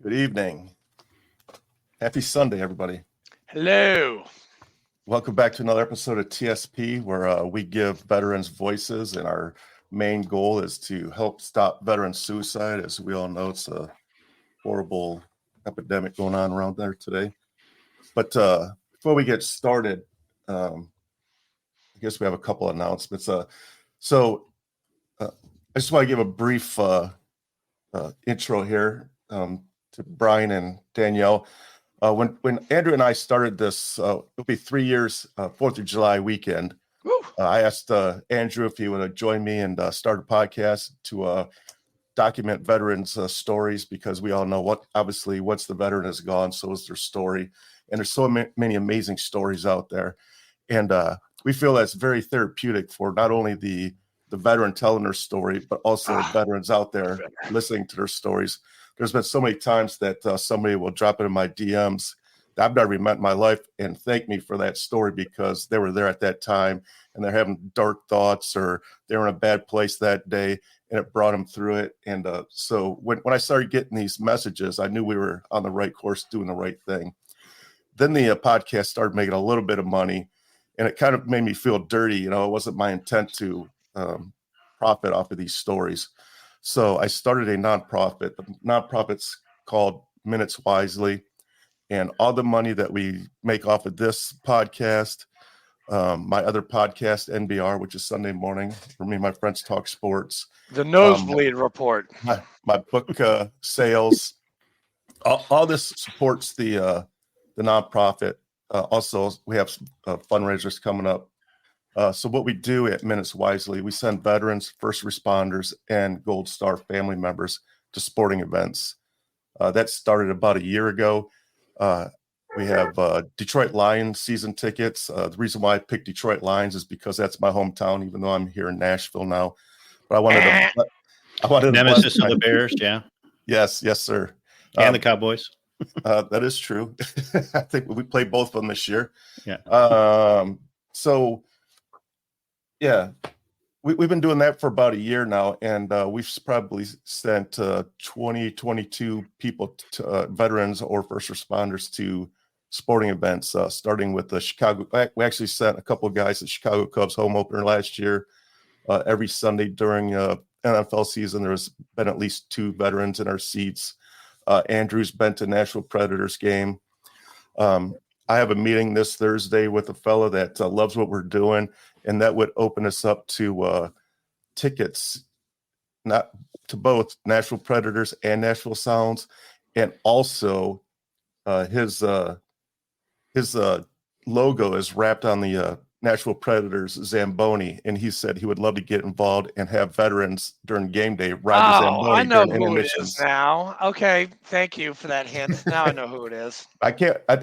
Good evening. Happy Sunday, everybody. Hello. Welcome back to another episode of TSP, where we give veterans voices, and our main goal is to help stop veteran suicide. As we all know, it's a horrible epidemic going on around there today. But before we get started, I guess we have a couple of announcements. I just want to give a brief intro here to Brian and Danielle. When Andrew and I started this, it'll be 3 years, 4th of July weekend. I asked Andrew if he would join me and start a podcast to document veterans' stories, because we all know once the veteran is gone, so is their story. And there's so many amazing stories out there. And we feel that's very therapeutic for not only the veteran telling their story, but also veterans out there listening to their stories. There's been so many times that somebody will drop it in my DMs that I've never met in my life and thank me for that story, because they were there at that time and they're having dark thoughts, or they were in a bad place that day and it brought them through it. And so when I started getting these messages, I knew we were on the right course, doing the right thing. Then the podcast started making a little bit of money, and it kind of made me feel dirty. It wasn't my intent to profit off of these stories. So I started a nonprofit. The nonprofit's called Minutes Wisely. And all the money that we make off of this podcast, my other podcast, NBR, which is Sunday morning, for me and my friends talk sports. The Nosebleed Report. My book sales, all this supports the nonprofit. Also, we have fundraisers coming up. So what we do at Minutes Wisely, we send veterans, first responders, and Gold Star family members to sporting events. That started about a year ago. We have Detroit Lions season tickets. The reason why I picked Detroit Lions is because that's my hometown, even though I'm here in Nashville now. But I wanted Nemesis of the Bears, yeah. Yes, sir. And the Cowboys. That is true. I think we played both of them this year. Yeah. Yeah, we've been doing that for about a year now, and we've probably sent 22 people, veterans or first responders, to sporting events, starting with the Chicago. We actually sent a couple of guys to Chicago Cubs home opener last year. Every Sunday during NFL season, there's been at least 2 veterans in our seats. Andrew's been to Nashville Predators game. I have a meeting this Thursday with a fellow that loves what we're doing, and that would open us up to tickets, not to both Nashville Predators and Nashville Sounds, and also his logo is wrapped on the Nashville Predators Zamboni, and he said he would love to get involved and have veterans during game day ride the Zamboni. I know who it is now. Okay, thank you for that hint. Now I know who it is. I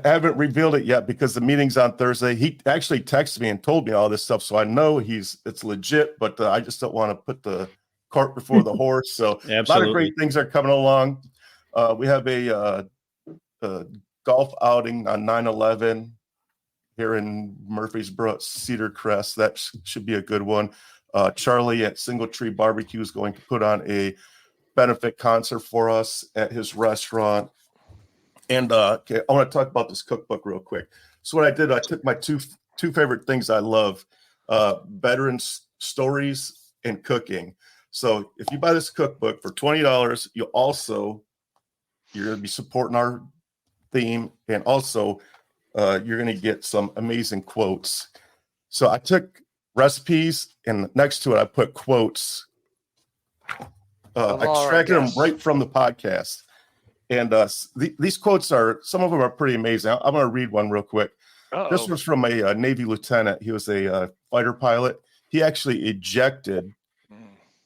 haven't revealed it yet because the meeting's on Thursday. He actually texted me and told me all this stuff, so I know it's legit, but I just don't want to put the cart before the horse. So a lot of great things are coming along. We have a golf outing on 9/11 here in Murfreesboro, Cedar Crest. That should be a good one. Charlie at Single Tree Barbecue is going to put on a benefit concert for us at his restaurant. And okay, I want to talk about this cookbook real quick. So what I did, I took my two favorite things I love, veterans stories and cooking. So if you buy this cookbook for $20, you're going to be supporting our theme, and also you're going to get some amazing quotes. So I took recipes, and next to it, I put quotes. I extracted them right from the podcast. And these quotes some of them are pretty amazing. I'm going to read one real quick. This was from a Navy lieutenant. He was a fighter pilot. He actually ejected,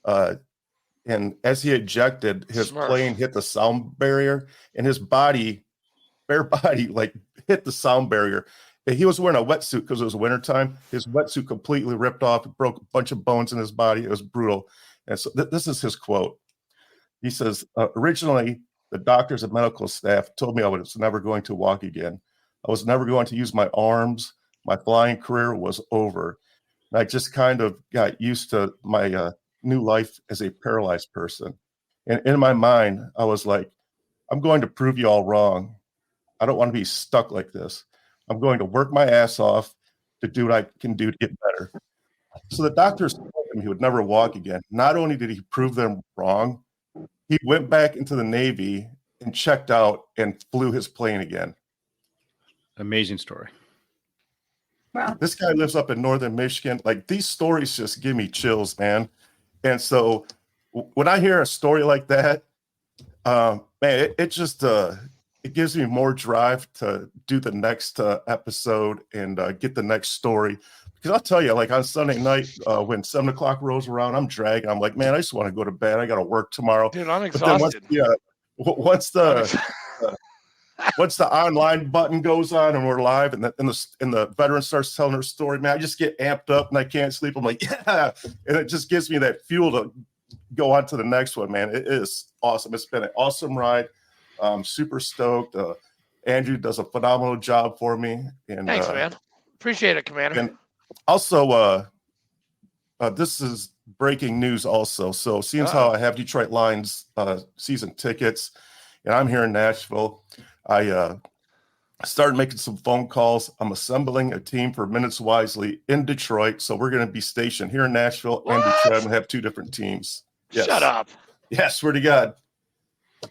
and as he ejected, his plane hit the sound barrier, and his bare body, hit the sound barrier. And he was wearing a wetsuit because it was wintertime. His wetsuit completely ripped off. It broke a bunch of bones in his body. It was brutal. And so this is his quote. He says, originally, the doctors and medical staff told me I was never going to walk again. I was never going to use my arms. My flying career was over. And I just kind of got used to my new life as a paralyzed person. And in my mind, I was like, I'm going to prove you all wrong. I don't want to be stuck like this. I'm going to work my ass off to do what I can do to get better. So the doctors told him he would never walk again. Not only did he prove them wrong, he went back into the Navy and checked out and flew his plane again. Amazing story. Wow. This guy lives up in northern Michigan. Like, these stories just give me chills, man. And so when I hear a story like that, man, it just it gives me more drive to do the next episode and get the next story. Because I'll tell you, like on Sunday night, when 7 o'clock rolls around, I'm dragging. I'm like, man, I just want to go to bed. I got to work tomorrow. Dude, I'm But then exhausted. once the online button goes on and we're live, and the veteran starts telling her story, man, I just get amped up and I can't sleep. I'm like, yeah, and it just gives me that fuel to go on to the next one, man. It is awesome. It's been an awesome ride. I'm super stoked. Andrew does a phenomenal job for me. And Thanks, man. Appreciate it, Commander. and also, this is breaking news also. So seeing how I have Detroit Lions season tickets, and I'm here in Nashville, I started making some phone calls. I'm assembling a team for Minutes Wisely in Detroit. So we're going to be stationed here in Nashville and What? Detroit and have two different teams. Yes. Shut up. Yes, swear to God.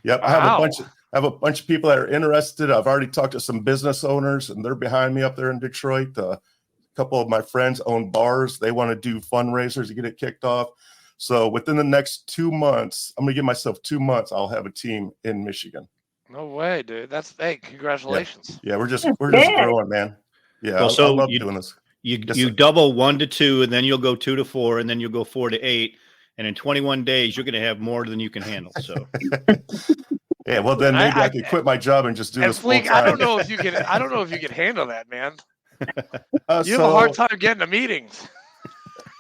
Yep, I have a bunch of people that are interested. I've already talked to some business owners, and they're behind me up there in Detroit. A couple of my friends own bars. They want to do fundraisers to get it kicked off. So within the next 2 months, I'm going to give myself 2 months. I'll have a team in Michigan. No way, dude. Hey, congratulations. Yeah, we're just growing, man. Yeah, Well, I love doing this. You Yes, you sir. double 1 to 2, and then you'll go 2 to 4, and then you'll go 4 to 8. And in 21 days, you're going to have more than you can handle. So Yeah, well then maybe I I- could quit my job and just do And this full Fleek, time. I don't know if you can handle that, man. You have a So, hard time getting to meetings.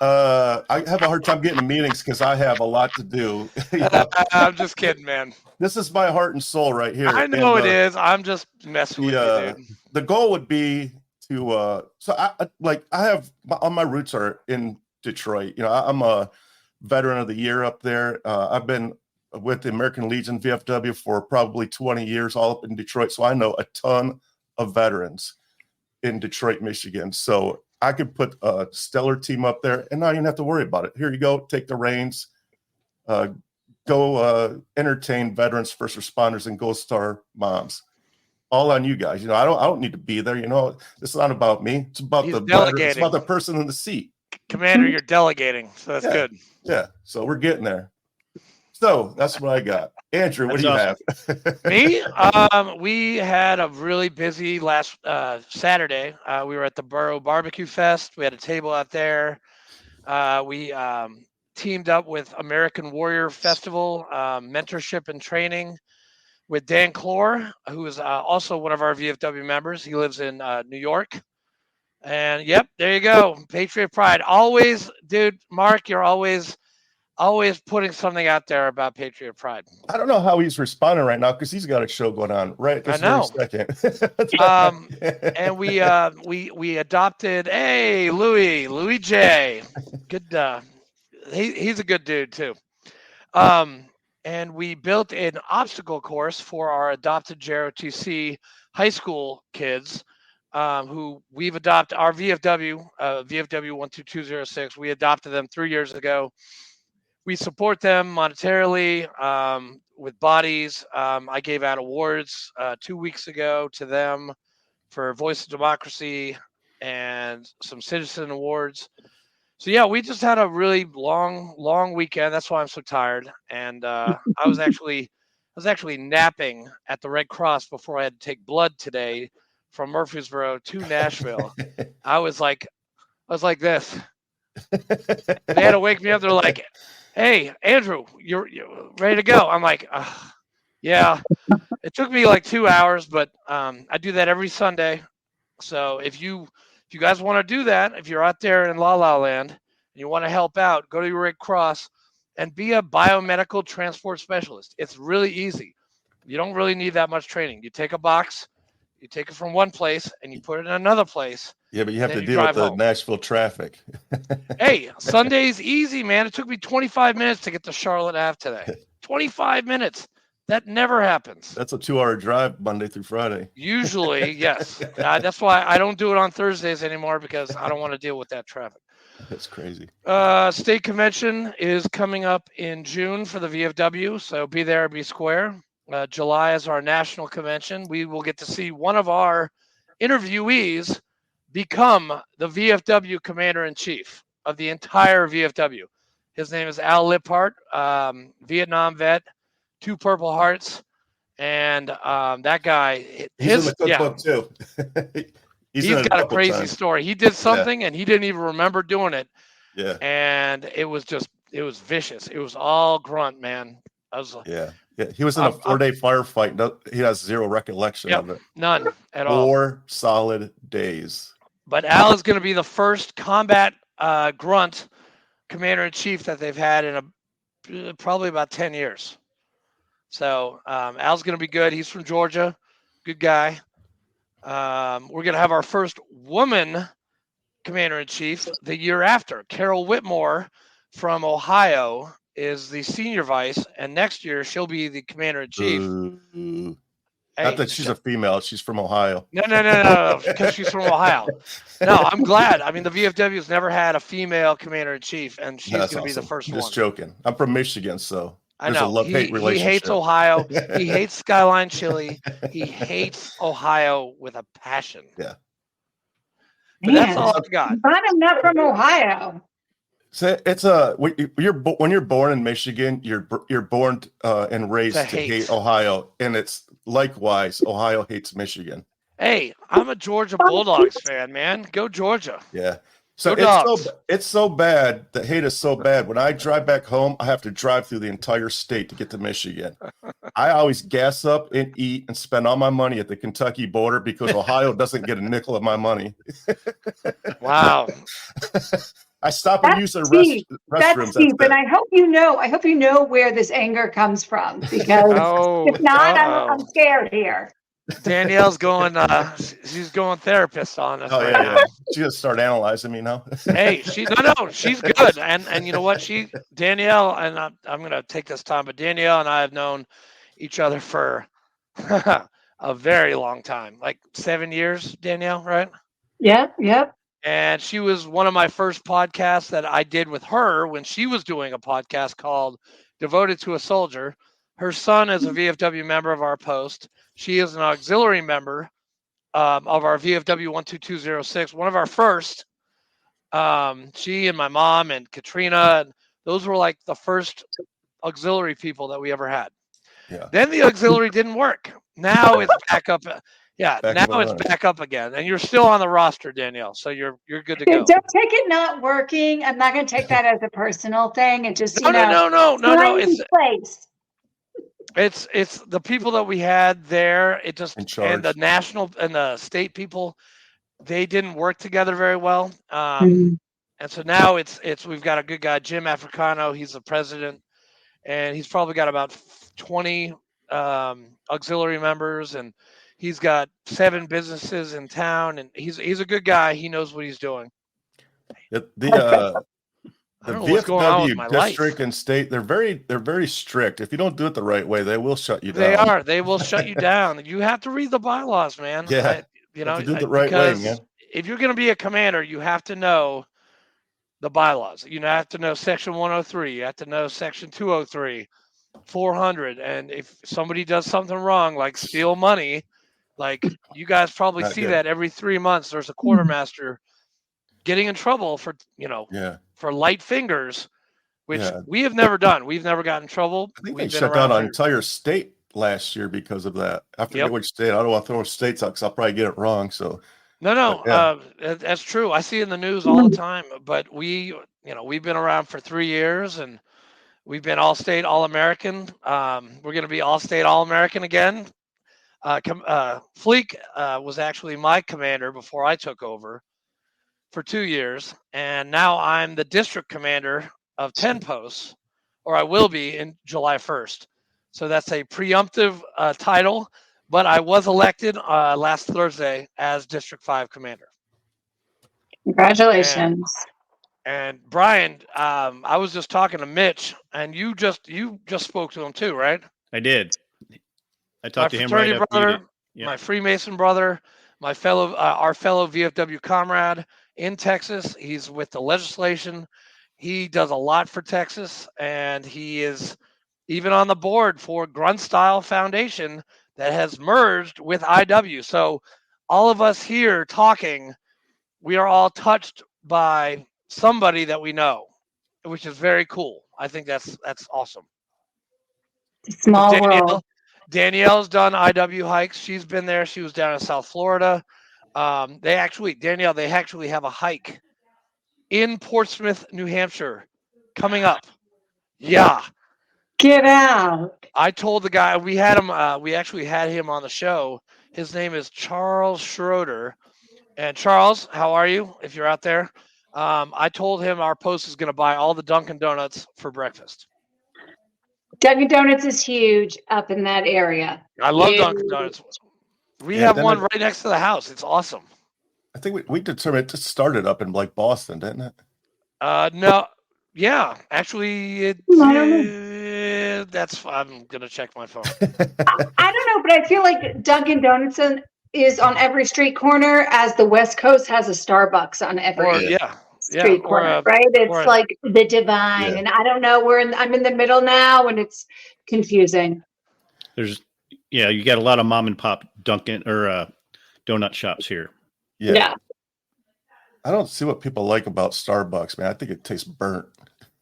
I have a hard time getting to meetings because I have a lot to do. You know, I'm just kidding, man. this is my heart and soul right here. I know And, it is. I'm just messing with you, dude. The goal would be to I have all my roots are in Detroit. You know, I'm a veteran of the year up there. I've been with the American Legion VFW for probably 20 years, all up in Detroit. So I know a ton of veterans in Detroit, Michigan. So I could put a stellar team up there and not even have to worry about it. Here you go, take the reins, go entertain veterans, first responders, and Gold Star moms. All on you guys. You know, I don't need to be there. You know, it's not about me. It's about He's the veteran. It's delegating. about the person in the seat. Commander, you're delegating, so that's Yeah. good. Yeah. So we're getting there. So that's what I got. Andrew, what That's do you have? Me, we had a really busy last Saturday. We were at the Borough Barbecue Fest. We had a table out there. We teamed up with American Warrior Festival, mentorship and training with Dan Clore, who is also one of our VFW members. He lives in New York. And yep, there you go. Patriot Pride. Always, dude, Mark, you're always putting something out there about Patriot Pride. I don't know how he's responding right now because he's got a show going on right this I know. very second. And we adopted Louis J. Good he's a good dude too. And we built an obstacle course for our adopted JROTC high school kids who we've adopted our VFW 12206. We adopted them 3 years ago. We support them monetarily with bodies. I gave out awards 2 weeks ago to them for Voice of Democracy and some citizen awards. So yeah, we just had a really long weekend. That's why I'm so tired. And I was actually napping at the Red Cross before I had to take blood today from Murfreesboro to Nashville. I was like this. They had to wake me up. They're like, "Hey, Andrew, you're ready to go." I'm like, "Yeah." It took me like 2 hours, but I do that every Sunday. So if you guys want to do that, if you're out there in La La Land and you want to help out, go to your Red Cross and be a biomedical transport specialist. It's really easy. You don't really need that much training. You take a box, you take it from one place, and you put it in another place. Yeah, but you have Then to you deal with drive the home. Nashville traffic. Hey, Sunday's easy, man. It took me 25 minutes to get to Charlotte Ave today. 25 minutes. That never happens. That's a 2-hour drive Monday through Friday. Usually, yes. That's why I don't do it on Thursdays anymore because I don't want to deal with that traffic. That's crazy. State convention is coming up in June for the VFW, so be there, be square. July is our national convention. We will get to see one of our interviewees become the VFW commander-in-chief of the entire VFW. His name is Al Liphart, Vietnam vet, 2 Purple Hearts, and that guy, He's in the cookbook too. he's in it got a couple crazy times. story. He did something and he didn't even remember doing it. Yeah. And it was vicious. It was all grunt, man. Yeah. He was in a 4-day firefight. No, he has zero recollection of it. None at all. 4 solid days. But Al is going to be the first combat grunt commander-in-chief that they've had in probably about 10 years. So Al's going to be good. He's from Georgia. Good guy. We're going to have our first woman commander-in-chief the year after. Carol Whitmore from Ohio is the senior vice, and next year she'll be the commander-in-chief. Not that she's a female. She's from Ohio. No, because she's from Ohio. No, I'm glad. I mean, the VFW has never had a female commander-in-chief, and she's going to be the first one. Just joking. I'm from Michigan, so I there's know. a love-hate relationship. He hates Ohio. He hates Skyline Chili. He hates Ohio with a passion. Yeah. But that's all I've got. But I'm not from Ohio. So it's when you're born in Michigan, you're born and raised to hate Ohio, and it's likewise Ohio hates Michigan. Hey, I'm a Georgia Bulldogs fan, man. Go Georgia. Yeah. So Dogs. it's so bad. The hate is so bad. When I drive back home, I have to drive through the entire state to get to Michigan. I always gas up and eat and spend all my money at the Kentucky border because Ohio doesn't get a nickel of my money. Wow. I stop and use the restrooms. That's deep, and I hope you know where this anger comes from, because if not, I'm scared here. Danielle's going. She's going therapist on us. Oh yeah. She's gonna start analyzing me now. Hey, she's good, and you know what? Danielle, and I'm gonna take this time, but Danielle and I have known each other for a very long time, like 7 years. Danielle, right? Yeah. Yep. And she was one of my first podcasts that I did with her when she was doing a podcast called Devoted to a Soldier. Her son is a VFW member of our post. She is an auxiliary member of our VFW 12206, one of our first. She and my mom and Katrina, and those were like the first auxiliary people that we ever had. Yeah. Then the auxiliary didn't work. Now it's back up. Yeah, now it's back up again, and you're still on the roster, Danielle. So you're good to go. Don't take it not working. I'm not going to take that as a personal thing. It just no. It's the people that we had there. It just and the national and the state people, they didn't work together very well. And so now it's we've got a good guy, Jim Africano. He's the president, and he's probably got about 20 auxiliary members, and he's got 7 businesses in town, and he's a good guy. He knows what he's doing. The VFW district and state, they're very strict. If you don't do it the right way, they will shut you down. They will shut you down. You have to read the bylaws, man. Yeah. You do it the right way, man. If you're going to be a commander, you have to know the bylaws. You have to know section 103. You have to know section 203, 400. And if somebody does something wrong, like steal money, like you guys probably see that every 3 months, there's a quartermaster getting in trouble for, for light fingers, which we have never done. We've never gotten in trouble. I think they shut down an entire state last year because of that. I forget which state. I don't want to throw states out because I'll probably get it wrong. So that's true. I see in the news all the time. But we've been around for 3 years, and we've been all-state, all-American. We're going to be all-state, all-American again. Fleek was actually my commander before I took over for 2 years, and now I'm the district commander of 10 posts, or I will be in July 1st. So that's a preemptive title, but I was elected last Thursday as District 5 commander. Congratulations. And Brian, I was just talking to Mitch, and you just spoke to him too, right? I did. I talked to him right after brother, you did. Yeah. my Freemason brother, our fellow VFW comrade in Texas. He's with the legislation. He does a lot for Texas, and he is even on the board for Grunt Style Foundation that has merged with IW. So all of us here talking, we are all touched by somebody that we know, which is very cool. I think that's awesome. Small world. Danielle's done IW hikes. She's been there. She was down in South Florida. They actually have a hike in Portsmouth, New Hampshire coming up. Yeah. Get out. I told the guy, we actually had him on the show. His name is Charles Schroeder. And Charles, how are you? If you're out there, I told him our post is going to buy all the Dunkin' Donuts for breakfast. Dunkin' Donuts is huge up in that area. I love Dunkin' Donuts. We have one right next to the house. It's awesome. I think we determined it just started up in like Boston, didn't it? No. Yeah, actually, I'm gonna check my phone. I don't know, but I feel like Dunkin' Donuts is on every street corner, as the West Coast has a Starbucks on every street corner, right? It's like the divine, and I don't know. I'm in the middle now, and it's confusing. You got a lot of mom and pop Dunkin' or donut shops here. Yeah. I don't see what people like about Starbucks, man. I think it tastes burnt.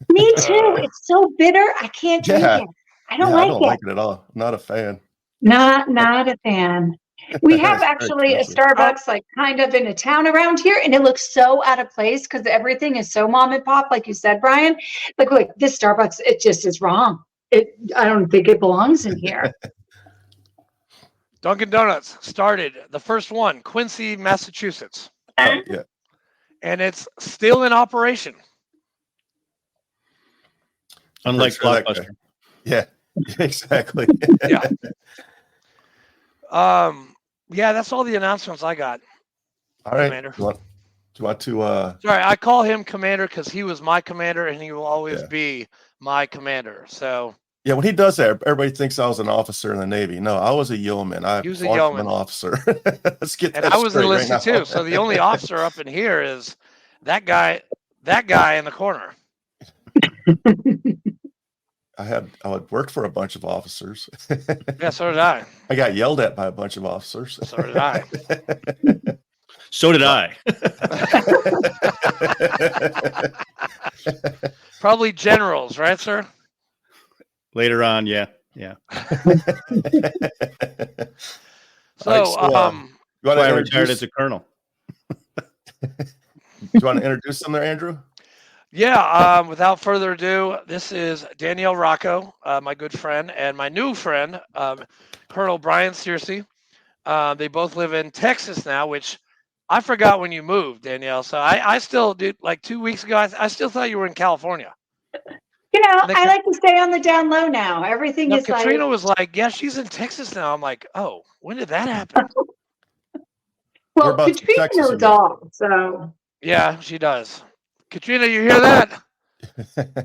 Me too. It's so bitter. I can't drink it. I don't like it at all. I'm not a fan. Not a fan. We have actually a Starbucks like kind of in a town around here, and it looks so out of place because everything is so mom and pop, like you said, Brian. Like this Starbucks, it just is wrong. I don't think it belongs in here. Dunkin' Donuts started the first one, Quincy, Massachusetts. Yeah. And it's still in operation. Unlike Blockbuster. Yeah, exactly. Yeah. That's all the announcements I got. All right. Commander. Do you want to Sorry, I call him Commander because he was my commander and he will always be my commander. So yeah, when he does that, everybody thinks I was an officer in the Navy. No, I was a yeoman. I was an officer. Let's get that. And I was enlisted too. So the only officer up in here is that guy in the corner. I had worked for a bunch of officers. Yeah, so did I. I got yelled at by a bunch of officers. So did I. So did I. Probably generals, right, sir? Later on, yeah. So, I retired as a colonel. Do you want to introduce them there, Andrew? Yeah, without further ado, this is Danielle Rocco, my good friend, and my new friend, Colonel Brian Searcy. They both live in Texas now, which I forgot when you moved, Danielle. So I still did, like 2 weeks ago, I still thought you were in California. I like to stay on the down low now. Everything is Katrina was like, yeah, she's in Texas now. I'm like, oh, when did that happen? Well, Katrina knows all, so. Yeah, she does. Katrina, you hear that?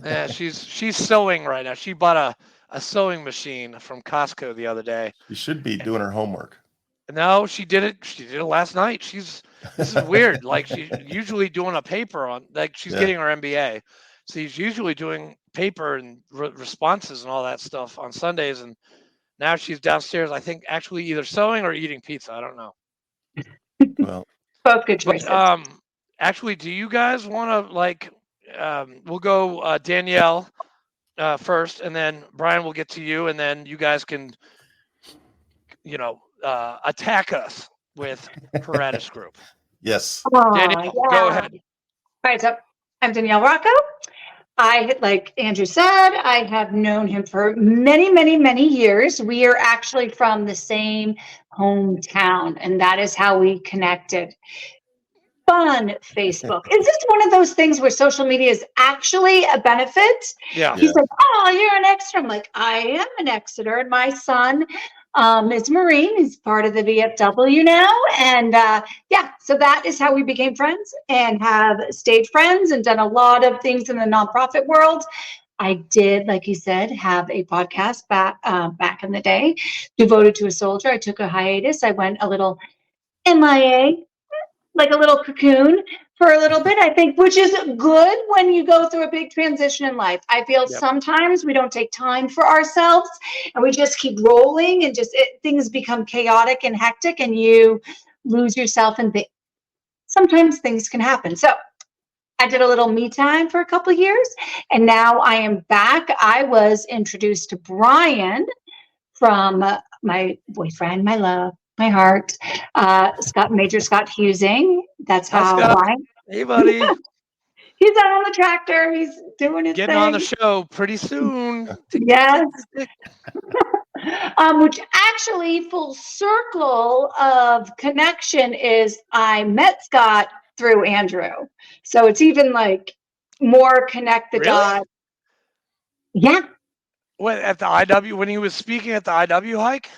Yeah, she's sewing right now. She bought a sewing machine from Costco the other day. You should be doing her homework. No, she did it. She did it last night. This is weird. Like she's usually doing a paper on, like she's getting her MBA. So she's usually doing paper and responses and all that stuff on Sundays. And now she's downstairs, I think, actually either sewing or eating pizza. I don't know. Well, both good choices. Actually, do you guys want to we'll go Danielle first, and then Brian will get to you, and then you guys can, attack us with Paratus Group. Yes. Danielle, go ahead. All right, so I'm Danielle Rocco. Like Andrew said, I have known him for many, many, many years. We are actually from the same hometown, and that is how we connected. Fun Facebook. Is this one of those things where social media is actually a benefit? Yeah. He's like, oh, you're an Exeter. I'm like, I am an Exeter. And my son is Marine. He's part of the VFW now. And so that is how we became friends and have stayed friends and done a lot of things in the nonprofit world. I did, like you said, have a podcast back in the day, devoted to a soldier. I took a hiatus. I went a little MIA, like a little cocoon for a little bit, I think, which is good when you go through a big transition in life. I feel sometimes we don't take time for ourselves and we just keep rolling and things become chaotic and hectic and you lose yourself and sometimes things can happen. So I did a little me time for a couple of years and now I am back. I was introduced to Brian from my boyfriend, my love, my heart, Major Scott Husing. That's how Brian. Hey, buddy. He's out on the tractor. He's doing his Getting thing. on the show pretty soon. Yes. Which actually, full circle of connection is I met Scott through Andrew. So it's even like more connect the dots. Yeah. When at the IW, when he was speaking at the IW hike?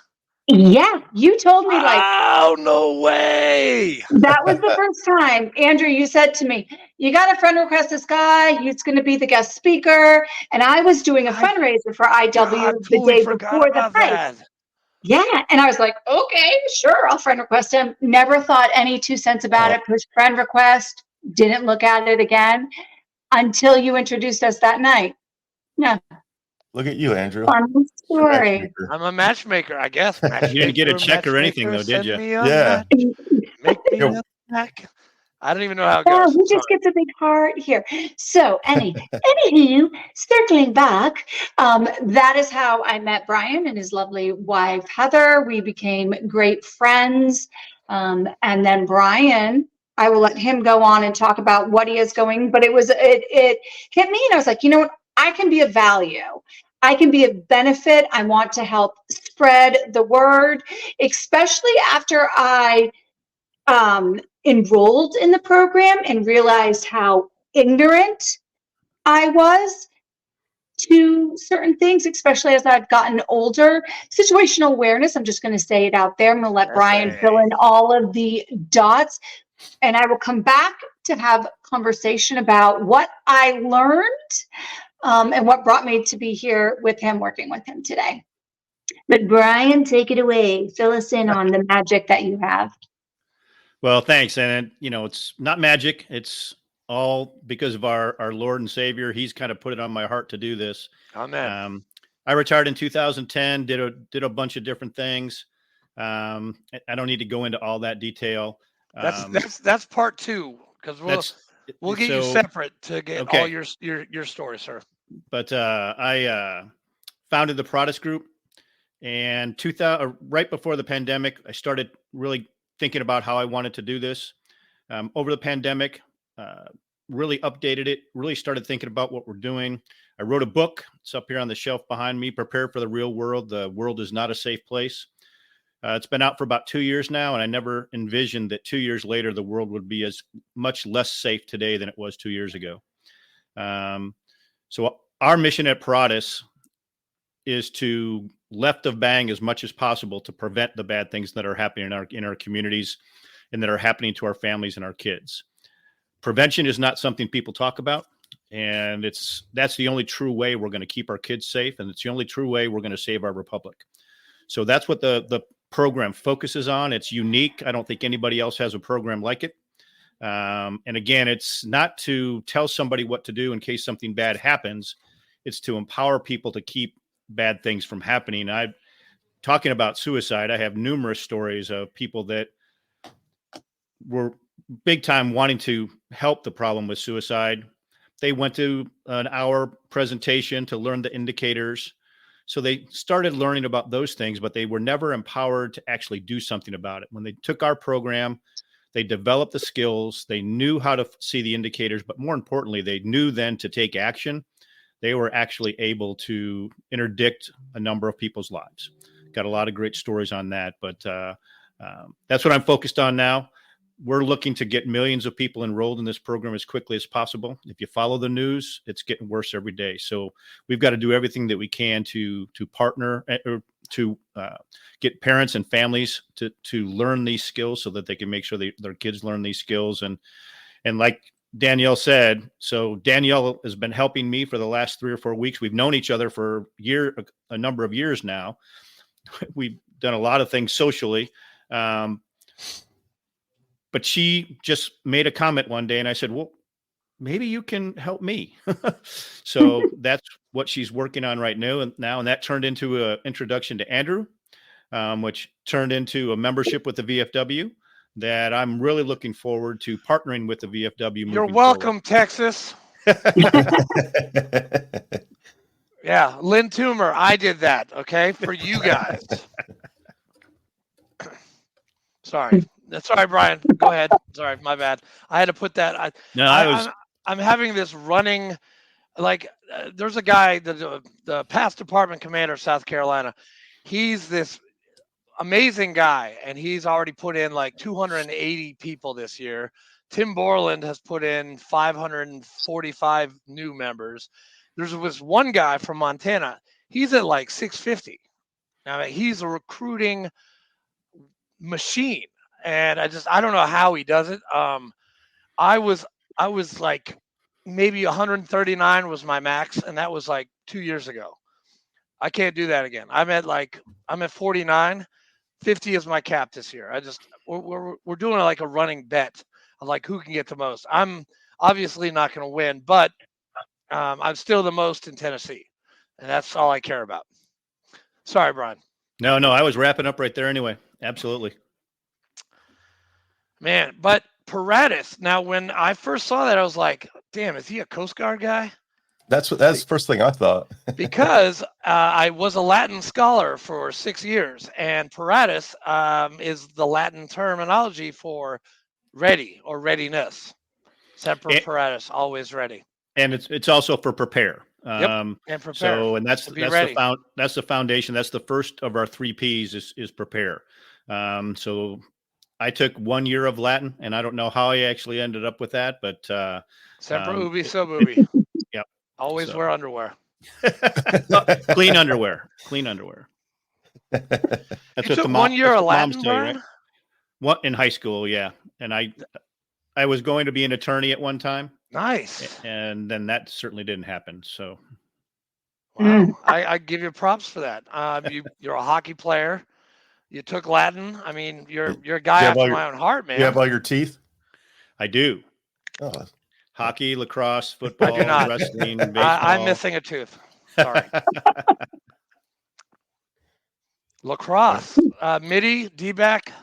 Yeah, you told me like, oh, no way. That was the first time, Andrew, you said to me, you got to friend request this guy. He's going to be the guest speaker. And I was doing a fundraiser for IW the day before the hike. Yeah. And I was like, okay, sure. I'll friend request him. Never thought any 2 cents about it. Pushed friend request. Didn't look at it again until you introduced us that night. Yeah. Look at you, Andrew. Fun story. I'm a matchmaker, I guess. You didn't get a check or anything, though, did you? Yeah. Make me a check. I don't even know how it goes. He just gets a big heart here. So, anywho, circling back, that is how I met Brian and his lovely wife, Heather. We became great friends. And then Brian, I will let him go on and talk about what he is going, but it hit me and I was like, you know what? I can be of value. I can be of benefit. I want to help spread the word, especially after I enrolled in the program and realized how ignorant I was to certain things, especially as I've gotten older. Situational awareness, I'm just going to say it out there. I'm going to let Brian fill in all of the dots. And I will come back to have conversation about what I learned and what brought me to be here with him, working with him today. But Brian, take it away. Fill us in on the magic that you have. Well, thanks. And, it's not magic. It's all because of our Lord and Savior. He's kind of put it on my heart to do this. Amen. I retired in 2010, did a bunch of different things. I don't need to go into all that detail. That's part 2, because we'll get you separate to get all your story, sir. But I founded the Paratus Group, and right before the pandemic, I started really thinking about how I wanted to do this. Over the pandemic, really updated it, really started thinking about what we're doing. I wrote a book. It's up here on the shelf behind me, Prepare for the Real World. The world is not a safe place. It's been out for about 2 years now, and I never envisioned that 2 years later, the world would be as much less safe today than it was 2 years ago. So our mission at Paratus is to left of bang as much as possible to prevent the bad things that are happening in our communities and that are happening to our families and our kids. Prevention is not something people talk about, and that's the only true way we're going to keep our kids safe, and it's the only true way we're going to save our republic. So that's what the program focuses on. It's unique. I don't think anybody else has a program like it. And again, it's not to tell somebody what to do in case something bad happens. It's to empower people to keep bad things from happening. Talking about suicide, I have numerous stories of people that were big time wanting to help the problem with suicide. They went to an hour presentation to learn the indicators. So they started learning about those things, but they were never empowered to actually do something about it. When they took our program, they developed the skills. They knew how to see the indicators, but more importantly, they knew then to take action. They were actually able to interdict a number of people's lives. Got a lot of great stories on that, but that's what I'm focused on now. We're looking to get millions of people enrolled in this program as quickly as possible. If you follow the news, it's getting worse every day. So we've got to do everything that we can to partner or to get parents and families to learn these skills so that they can make sure their kids learn these skills. And like Danielle said, so Danielle has been helping me for the last 3 or 4 weeks. We've known each other for a number of years now. We've done a lot of things socially. But she just made a comment one day and I said, well, maybe you can help me. So that's what she's working on right now. And that turned into an introduction to Andrew, which turned into a membership with the VFW that I'm really looking forward to partnering with the VFW. You're welcome, Texas. Yeah, Lynn Toomer, I did that, okay, for you guys. Sorry, Brian. Go ahead. Sorry, my bad. I had to put that. I'm having this running, like, there's a guy, the past department commander of South Carolina. He's this amazing guy, and he's already put in like 280 people this year. Tim Borland has put in 545 new members. There's one guy from Montana. He's at like 650. I mean, he's a recruiting machine, and I don't know how he does it. I was like maybe 139 was my max, and that was like 2 years ago. I can't do that again. I'm at 49. 50 is my cap this year. We're doing like a running bet of like who can get the most. I'm obviously not going to win, but I'm still the most in Tennessee, and that's all I care about. Sorry, Brian. No, I was wrapping up right there anyway. Absolutely. Man, but Paratus. Now, when I first saw that, I was like, damn, is he a Coast Guard guy? That's the first thing I thought. Because I was a Latin scholar for 6 years, and Paratus is the Latin terminology for ready or readiness. Semper paratus, always ready. And it's also for prepare. Yep. And prepare. So, and that's the foundation. That's the first of our 3 P's is prepare. So I took 1 year of Latin, and I don't know how I actually ended up with that, but Semper ubi sub ubi. Yep. Always wear underwear. Clean underwear. That's you took 1 year of Latin, Brian? Right? What in high school, yeah. And I was going to be an attorney at one time. Nice. And then that certainly didn't happen. So, wow, I give you props for that. You're a hockey player. You took Latin. I mean, you're a guy after my own heart, man. You have all your teeth? I do. Oh. Hockey, lacrosse, football, I do not. wrestling, baseball. I'm missing a tooth. Sorry. Lacrosse, midi, D-back.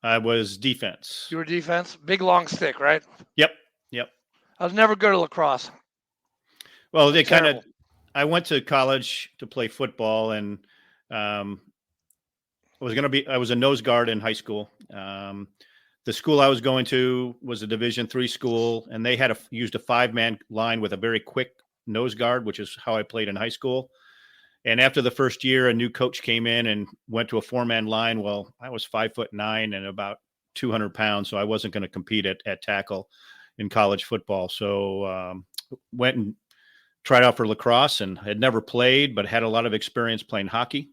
I was defense. You were defense. Big long stick, right? Yep. I was never good at lacrosse. Well, I went to college to play football, and I was a nose guard in high school. The school I was going to was a Division III school, and they had used a 5-man line with a very quick nose guard, which is how I played in high school. And after the first year, a new coach came in and went to a 4-man line. Well, I was 5'9" and about 200 pounds, so I wasn't going to compete at tackle in college football. So went and tried out for lacrosse, and had never played, but had a lot of experience playing hockey.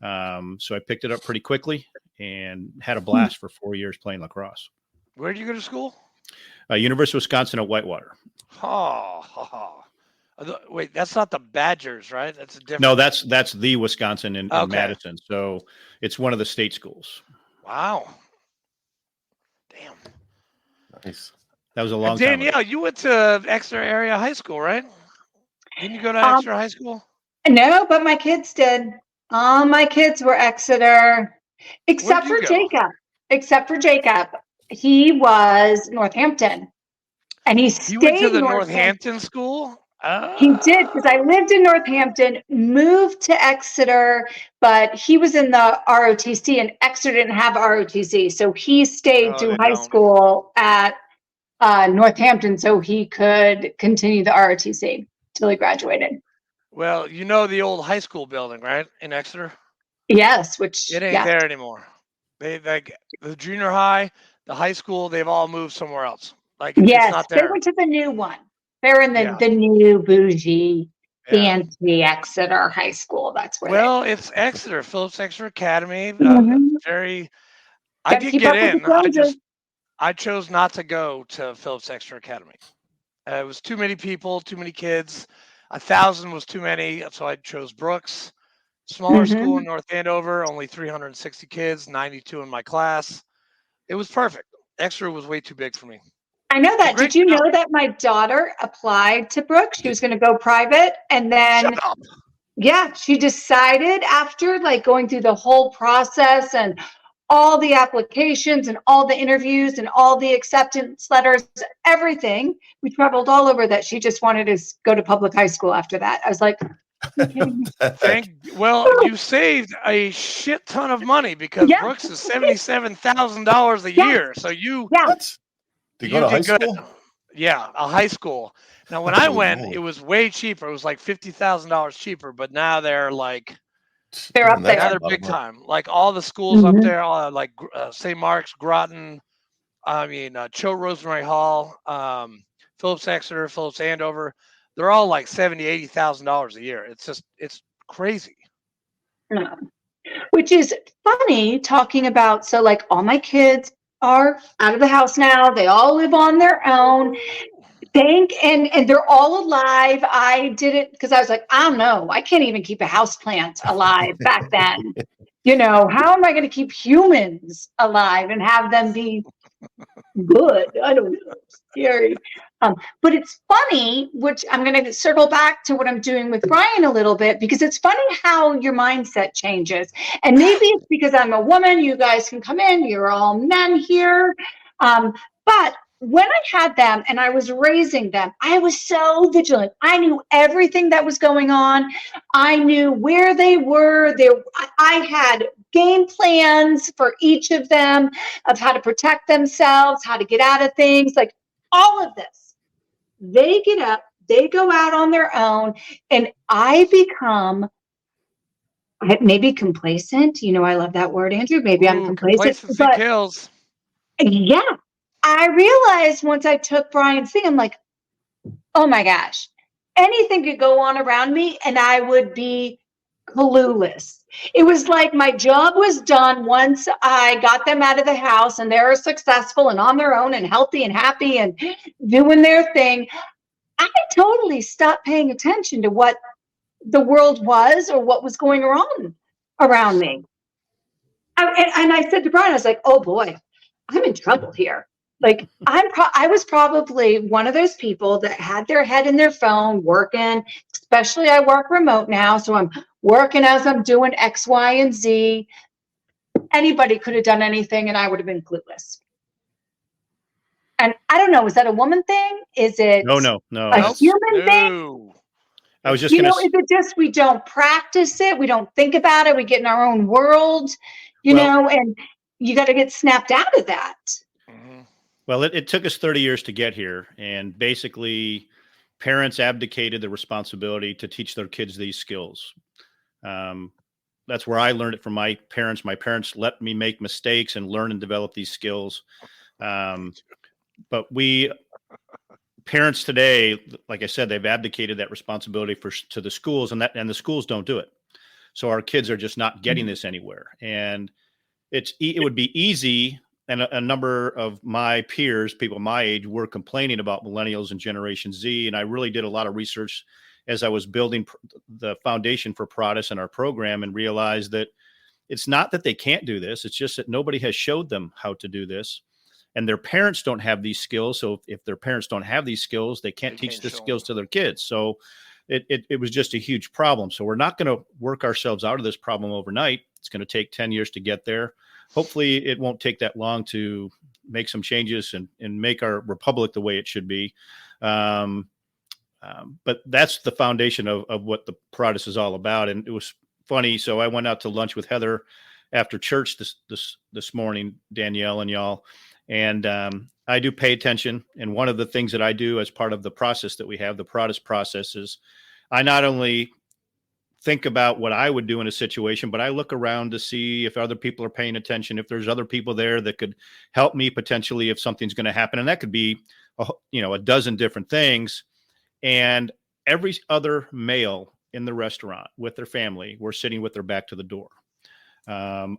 So I picked it up pretty quickly and had a blast for 4 years playing lacrosse. Where did you go to school? University of Wisconsin at Whitewater. Wait, that's not the Badgers, right? That's a different. No, that's the Wisconsin in Madison. So it's one of the state schools. Wow. Damn. Nice. That was a long time ago. Danielle, you went to Exeter area high school, right? Didn't you go to Exeter high school? No, but my kids did. All my kids were Exeter, except for Jacob. He was Northampton, and he stayed. You went to the Northampton school? He did, because I lived in Northampton, moved to Exeter, but he was in the ROTC, and Exeter didn't have ROTC, so he stayed through high school at Northampton, so he could continue the ROTC till he graduated. Well, you know the old high school building, right, in Exeter? Yes, which it ain't there anymore. They like the junior high, the high school, they've all moved somewhere else. Like it's not there. They went to the new one. They're in the new bougie, fancy Exeter High School. That's where. It's Exeter, Phillips Exeter Academy. Very. I did get in. I chose not to go to Phillips Exeter Academy. It was too many people, too many kids. 1,000 was too many, so I chose Brooks. Smaller school in North Andover, only 360 kids, 92 in my class. It was perfect. Exeter was way too big for me. I know that. Great Did you job. know that my daughter applied to Brooks? She was going to go private, and then Shut up. yeah, she decided after like going through the whole process and all the applications and all the interviews and all the acceptance letters, everything. We traveled all over that she just wanted to go to public high school after that. I was like, Well, you saved a shit ton of money because Yeah. Brooks is $77,000 a Yeah. year. So you yeah, What? To go to high school? Yeah, a high school. Now, when I Holy went, moly. it was way cheaper. It was like $50,000 cheaper, but now they're like, they're up Even that's now there. a they're lot of big money. time. Like all the schools up Mhm. there, like St. Mark's, Groton, Cho Rosemary Hall, Phillips Exeter, Phillips Andover. They're all like $70,000, $80,000 a year. It's crazy. No. Which is funny talking about. So, like, all my kids are out of the house now. They all live on their own. And they're all alive. I did it because I was like, I don't know. I can't even keep a houseplant alive back then. How am I going to keep humans alive and have them be good? I don't know. Scary. But it's funny, which I'm going to circle back to what I'm doing with Brian a little bit, because it's funny how your mindset changes. And maybe it's because I'm a woman. You guys can come in. You're all men here. But when I had them and I was raising them, I was so vigilant. I knew everything that was going on. I knew where they were. I had game plans for each of them of how to protect themselves, how to get out of things, like all of this. They get up, they go out on their own, and I become maybe complacent. I love that word, Andrew. Maybe I'm complacent. Complacency But kills. yeah, I realized once I took Brian's thing, I'm like, oh my gosh, anything could go on around me and I would be clueless. It was like my job was done once I got them out of the house and they're successful and on their own and healthy and happy and doing their thing. I totally stopped paying attention to what the world was or what was going on around me. And I said to Brian, I was like, oh boy, I'm in trouble here. Like I was probably one of those people that had their head in their phone working, especially I work remote now. So I'm working as I'm doing X, Y, and Z. Anybody could have done anything and I would have been clueless. And I don't know, is that a woman thing? Is it No. a human thing? I was just going is it just we don't practice it? We don't think about it. We get in our own world, and you got to get snapped out of that. Well, it took us 30 years to get here. And basically, parents abdicated the responsibility to teach their kids these skills. That's where I learned it from my parents. My parents let me make mistakes and learn and develop these skills. But parents today, like I said, they've abdicated that responsibility to the schools, and the schools don't do it. So our kids are just not getting this anywhere. And it would be easy. And a number of my peers, people my age, were complaining about millennials and Generation Z. And I really did a lot of research as I was building the foundation for Paratus and our program, and realized that it's not that they can't do this. It's just that nobody has showed them how to do this. And their parents don't have these skills. So if their parents don't have these skills, they can't teach the skills to their kids. So it was just a huge problem. So we're not going to work ourselves out of this problem overnight. It's going to take 10 years to get there. Hopefully it won't take that long to make some changes and make our republic the way it should be. But that's the foundation of what the Paratus is all about. And it was funny. So I went out to lunch with Heather after church this morning, Danielle and y'all. And I do pay attention. And one of the things that I do as part of the process that we have, the Paratus process, is I not only think about what I would do in a situation, but I look around to see if other people are paying attention, if there's other people there that could help me potentially if something's going to happen. And that could be, a dozen different things. And every other male in the restaurant with their family were sitting with their back to the door. That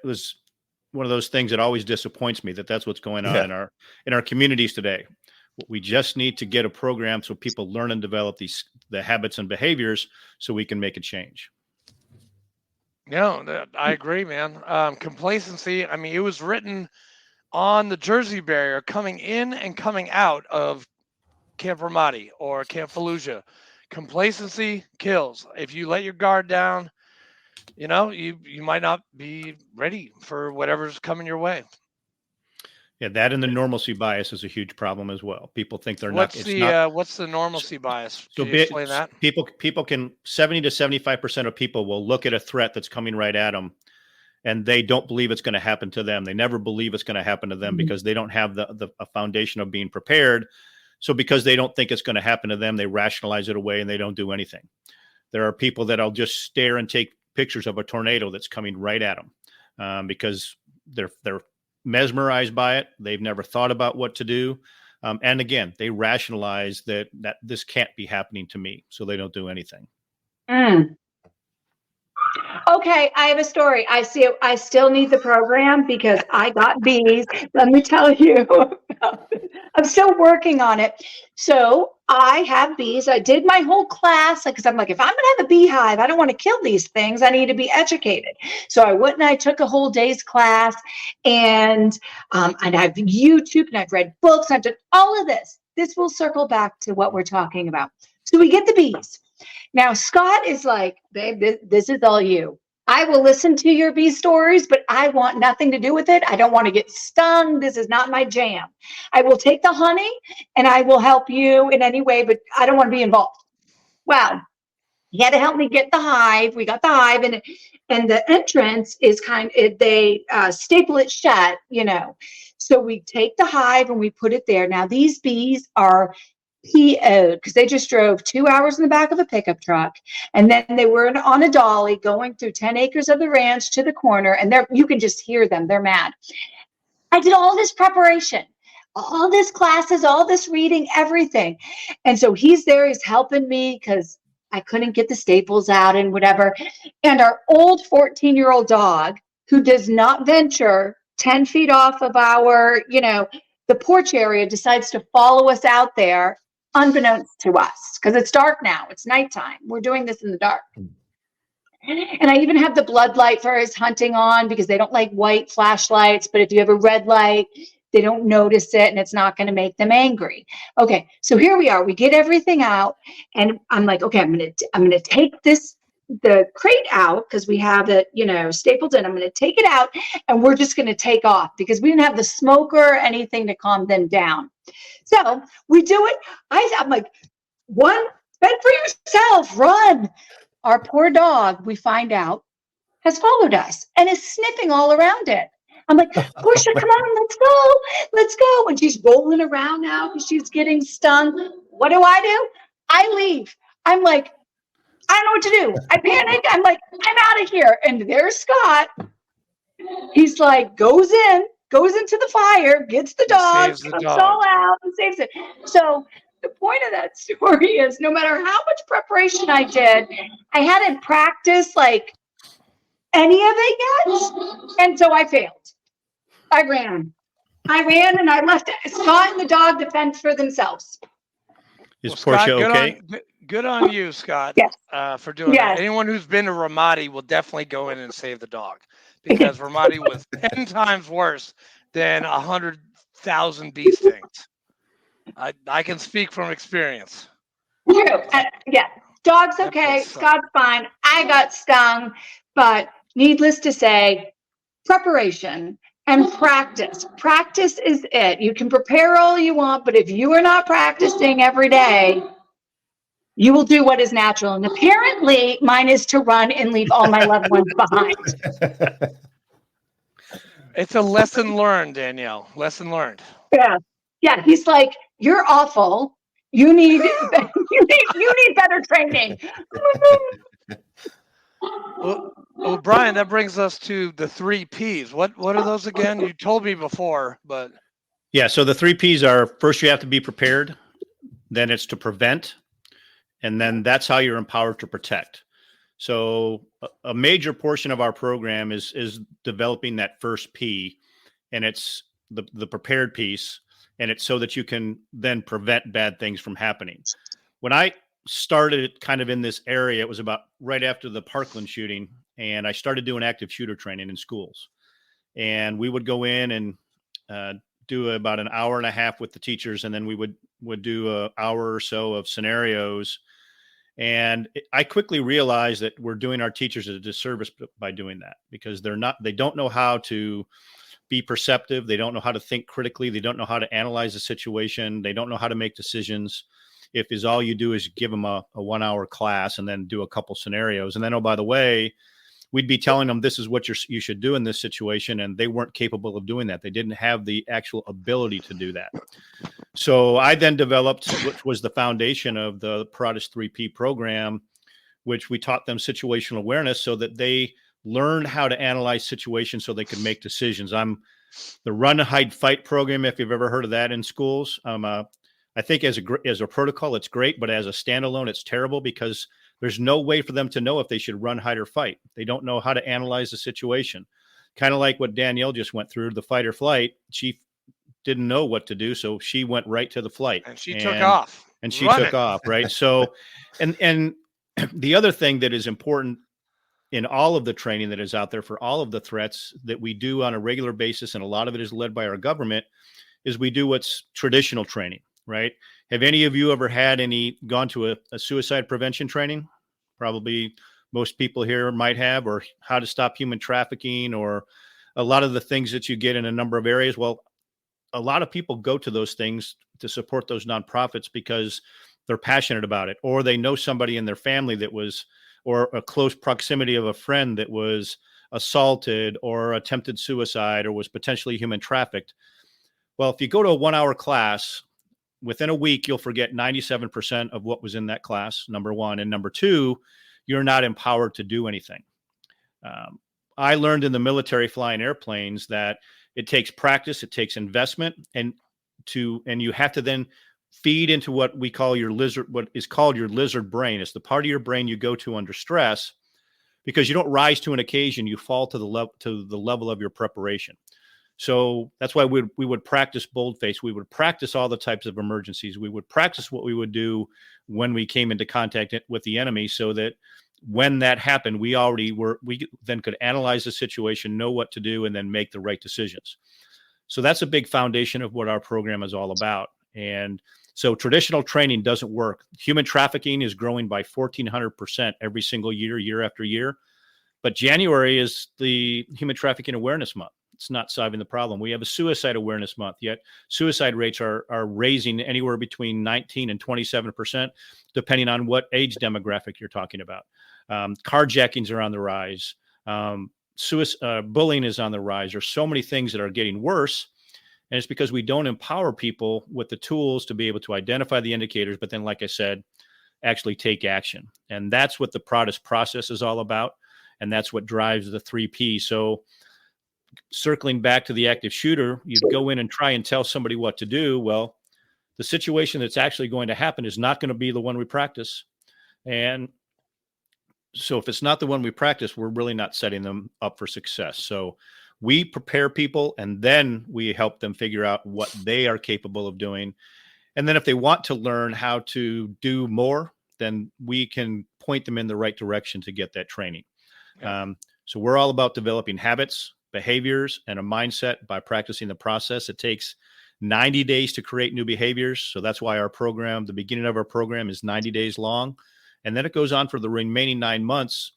was one of those things that always disappoints me, that's what's going on Yeah. in our communities today. We just need to get a program so people learn and develop the habits and behaviors so we can make a change. No, I agree, man. Complacency. I mean, it was written on the Jersey barrier coming in and coming out of Camp Ramadi or Camp Fallujah. Complacency kills. If you let your guard down, you might not be ready for whatever's coming your way. Yeah, that and the normalcy bias is a huge problem as well. People think they're What's not. What's the normalcy bias? So Can you explain that? People can 70 to 75% of people will look at a threat that's coming right at them, and they don't believe it's going to happen to them. They never believe it's going to happen to them because they don't have a foundation of being prepared. So because they don't think it's going to happen to them, they rationalize it away and they don't do anything. There are people that'll just stare and take pictures of a tornado that's coming right at them because they're mesmerized by it. They've never thought about what to do. And again, they rationalize that this can't be happening to me. So they don't do anything. Okay, I have a story. I still need the program because I got bees. Let me tell you. I'm still working on it. So I have bees. I did my whole class because I'm like, if I'm going to have a beehive, I don't want to kill these things. I need to be educated. So I went and I took a whole day's class, and I've YouTube and I've read books. I've done all of this. This will circle back to what we're talking about. So we get the bees. Now, Scott is like, babe, this is all you. I will listen to your bee stories, but I want nothing to do with it. I don't want to get stung. This is not my jam. I will take the honey and I will help you in any way, but I don't want to be involved. Well, he had to help me get the hive. We got the hive, and the entrance is they staple it shut, So we take the hive and we put it there. Now, these bees are PO'd because they just drove 2 hours in the back of a pickup truck, and then they were on a dolly going through 10 acres of the ranch to the corner, and you can just hear them. They're mad. I did all this preparation, all this classes, all this reading, everything. And so he's there, he's helping me because I couldn't get the staples out and whatever. And our old 14-year-old dog, who does not venture 10 feet off of our, the porch area, decides to follow us out there, unbeknownst to us, because it's dark now. It's nighttime. We're doing this in the dark. And I even have the blood light for his hunting on because they don't like white flashlights. But if you have a red light, they don't notice it and it's not going to make them angry. Okay, so here we are. We get everything out, and I'm like, okay, I'm gonna take the crate out because we have it, stapled in. I'm going to take it out and we're just going to take off because we didn't have the smoker or anything to calm them down. So we do it. I'm like, fend for yourself, run. Our poor dog, we find out, has followed us and is sniffing all around it. I'm like, Portia, come on, let's go. And she's rolling around now because she's getting stung. What do? I leave. I'm like, I don't know what to do. I panic. I'm like, I'm out of here. And there's Scott. He's like, goes into the fire, gets the dog, comes all out and saves it. So the point of that story is no matter how much preparation I did, I hadn't practiced like any of it yet. And so I failed. I ran and I left Scott and the dog to fend for themselves. Is Portia okay? Good on you, Scott, yes. For doing that. Anyone who's been to Ramadi will definitely go in and save the dog because Ramadi was 10 times worse than 100,000 bee stings. I can speak from experience. True. Yeah. Dog's okay. Scott's fine. I got stung. But needless to say, preparation and practice. Practice is it. You can prepare all you want, but if you are not practicing every day, you will do what is natural. And apparently mine is to run and leave all my loved ones behind. It's a lesson learned, Danielle. Lesson learned. Yeah. Yeah. He's like, you're awful. You need better training. Well, Brian, that brings us to the 3 Ps. What are those again? You told me before, but yeah. So the 3 Ps are: first, you have to be prepared. Then it's to prevent. And then that's how you're empowered to protect. So a major portion of our program is developing that first P, and it's the prepared piece, and it's so that you can then prevent bad things from happening. When I started kind of in this area, it was about right after the Parkland shooting, and I started doing active shooter training in schools. And we would go in and do about an hour and a half with the teachers, and then we would do an hour or so of scenarios. And I quickly realized that we're doing our teachers a disservice by doing that, because they don't know how to be perceptive. They don't know how to think critically. They don't know how to analyze the situation. They don't know how to make decisions. If all you do is give them a 1 hour class and then do a couple scenarios. And then, oh, by the way, we'd be telling them this is what you should do in this situation. And they weren't capable of doing that. They didn't have the actual ability to do that. So I then developed, which was the foundation of the Paratus 3P program, which we taught them situational awareness so that they learned how to analyze situations so they could make decisions. I'm the Run, Hide, Fight program, if you've ever heard of that in schools. I think as a protocol, it's great, but as a standalone, it's terrible, because there's no way for them to know if they should run, hide, or fight. They don't know how to analyze the situation. Kind of like what Danielle just went through, the fight or flight. She didn't know what to do, so she went right to the flight. And she took off. And she took off, right? So, and the other thing that is important in all of the training that is out there for all of the threats that we do on a regular basis, and a lot of it is led by our government, is we do what's traditional training. Right? Have any of you ever gone to a suicide prevention training? Probably most people here might have, or how to stop human trafficking, or a lot of the things that you get in a number of areas. Well, a lot of people go to those things to support those nonprofits because they're passionate about it, or they know somebody in their family that was, or a close proximity of a friend that was assaulted or attempted suicide or was potentially human trafficked. Well, if you go to a 1 hour class, within a week, you'll forget 97% of what was in that class, number one. And number two, you're not empowered to do anything. I learned in the military flying airplanes that it takes practice, it takes investment, and you have to then feed into what is called your lizard brain. It's the part of your brain you go to under stress, because you don't rise to an occasion, you fall to the level of your preparation. So that's why we would practice boldface. We would practice all the types of emergencies. We would practice what we would do when we came into contact with the enemy, so that when that happened, we then could analyze the situation, know what to do, and then make the right decisions. So that's a big foundation of what our program is all about. And so traditional training doesn't work. Human trafficking is growing by 1,400% every single year, year after year. But January is the Human Trafficking Awareness Month. It's not solving the problem. We have a suicide awareness month, yet suicide rates are raising anywhere between 19 and 27%, depending on what age demographic you're talking about. Carjackings are on the rise. Bullying is on the rise. There's so many things that are getting worse. And it's because we don't empower people with the tools to be able to identify the indicators, but then, like I said, actually take action. And that's what the Paratus process is all about. And that's what drives the 3P. So circling back to the active shooter, you'd go in and try and tell somebody what to do. Well, the situation that's actually going to happen is not going to be the one we practice. And so if it's not the one we practice, we're really not setting them up for success. So we prepare people, and then we help them figure out what they are capable of doing. And then if they want to learn how to do more, then we can point them in the right direction to get that training. So we're all about developing habits, behaviors, and a mindset by practicing the process. It takes 90 days to create new behaviors. So that's why our program, the beginning of our program, is 90 days long. And then it goes on for the remaining 9 months,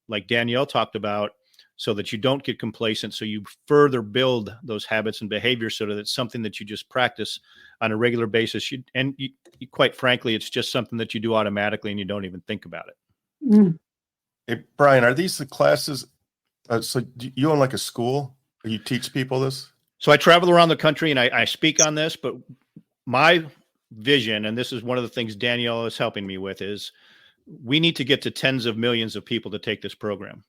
like Danielle talked about, so that you don't get complacent. So you further build those habits and behaviors so that it's something that you just practice on a regular basis. Quite frankly, it's just something that you do automatically and you don't even think about it. Mm. Hey, Brian, are these the classes? So do you own like a school? Or you teach people this? So I travel around the country and I speak on this, but my vision, and this is one of the things Danielle is helping me with, is we need to get to tens of millions of people to take this program.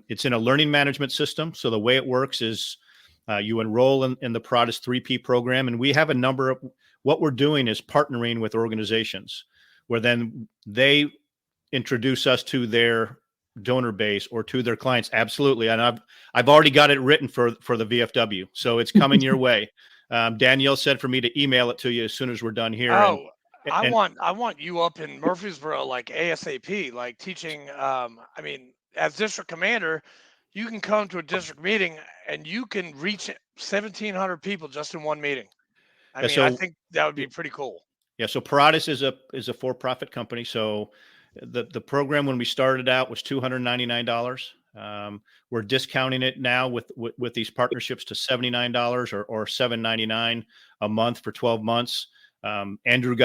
It's in a learning management system. So the way it works is you enroll in the Paratus 3P program, and we have a number of, what we're doing is partnering with organizations where then they introduce us to their donor base or to their clients? Absolutely. And I've already got it written for the VFW. So it's coming your way. Danielle said for me to email it to you as soon as we're done here. Oh, I want you up in Murfreesboro, like ASAP, like teaching. I mean, as district commander, you can come to a district meeting and you can reach 1,700 people just in one meeting. I mean, I think that would be pretty cool. Yeah. So Paratus is a for-profit company. So the program when we started out was $299. We're discounting it now with these partnerships to $79 or $7.99 a month for 12 months. Andrew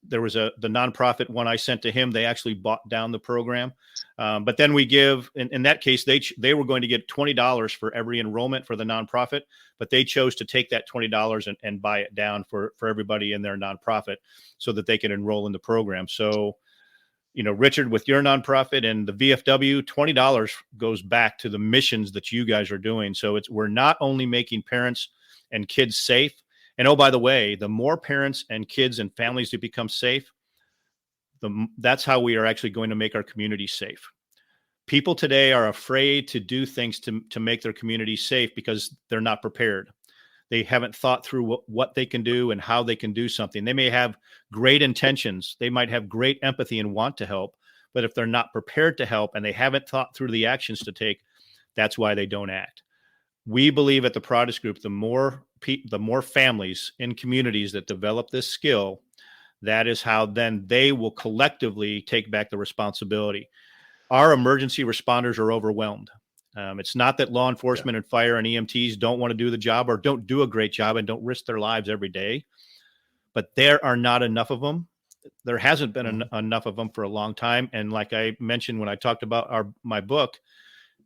the nonprofit one I sent to him. They actually bought down the program. But then we give, in that case, they were going to get $20 for every enrollment for the nonprofit, but they chose to take that $20 and buy it down for everybody in their nonprofit so that they can enroll in the program. So, Richard, with your nonprofit and the VFW, $20 goes back to the missions that you guys are doing. So we're not only making parents and kids safe. And oh, by the way, the more parents and kids and families who become safe, that's how we are actually going to make our community safe. People today are afraid to do things to make their community safe because they're not prepared. They haven't thought through what they can do and how they can do something. They may have great intentions. They might have great empathy and want to help, but if they're not prepared to help and they haven't thought through the actions to take, that's why they don't act. We believe at the Paratus Group, the more families in communities that develop this skill, that is how then they will collectively take back the responsibility. Our emergency responders are overwhelmed. It's not that law enforcement and fire and EMTs don't want to do the job or don't do a great job and don't risk their lives every day, but there are not enough of them. There hasn't been enough of them for a long time. And like I mentioned when I talked about my book,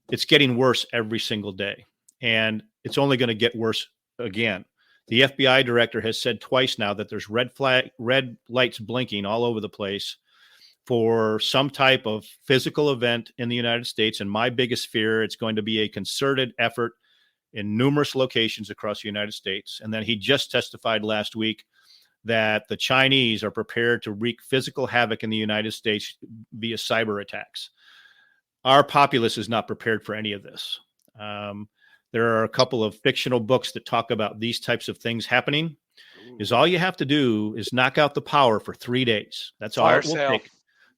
it's getting worse every single day. And it's only going to get worse again. The FBI director has said twice now that there's red lights blinking all over the place for some type of physical event in the United States. And my biggest fear, it's going to be a concerted effort in numerous locations across the United States. And then he just testified last week that the Chinese are prepared to wreak physical havoc in the United States via cyber attacks. Our populace is not prepared for any of this. There are a couple of fictional books that talk about these types of things happening. Is all you have to do is knock out the power for 3 days. That's all it will take.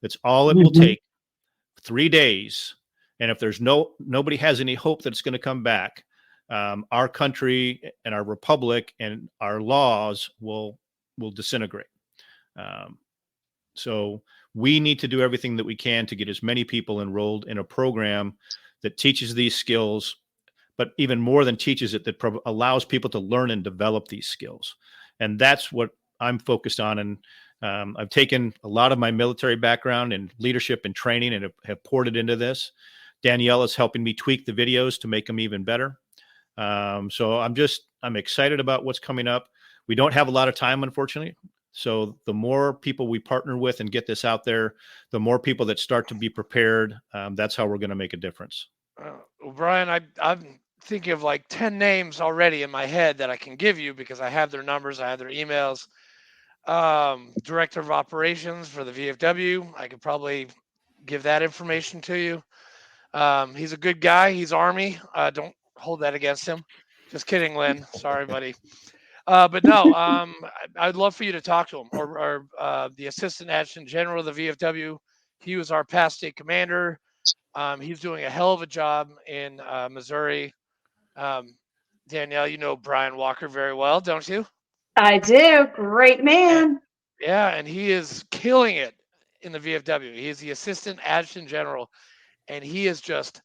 That's all it will take. 3 days. And if there's nobody has any hope that it's going to come back, our country and our republic and our laws will disintegrate. So we need to do everything that we can to get as many people enrolled in a program that teaches these skills, but even more than teaches it, that allows people to learn and develop these skills. And that's what I'm focused on. And I've taken a lot of my military background and leadership and training and have poured it into this. Danielle is helping me tweak the videos to make them even better. So I'm excited about what's coming up. We don't have a lot of time, unfortunately. So the more people we partner with and get this out there, the more people that start to be prepared, that's how we're going to make a difference. Well, Brian, I'm thinking of like 10 names already in my head that I can give you because I have their numbers, I have their emails. Director of operations for the VFW, I could probably give that information to you. He's a good guy. He's Army. Don't hold that against him. Just kidding, Lynn. Sorry, buddy. But no, I'd love for you to talk to him or the Assistant Adjutant General of the VFW. He was our past state commander. He's doing a hell of a job in Missouri. Danielle, you know Brian Walker very well, don't you? I do. Great man. Yeah, and he is killing it in the VFW. He is the Assistant Adjutant General, and he is just,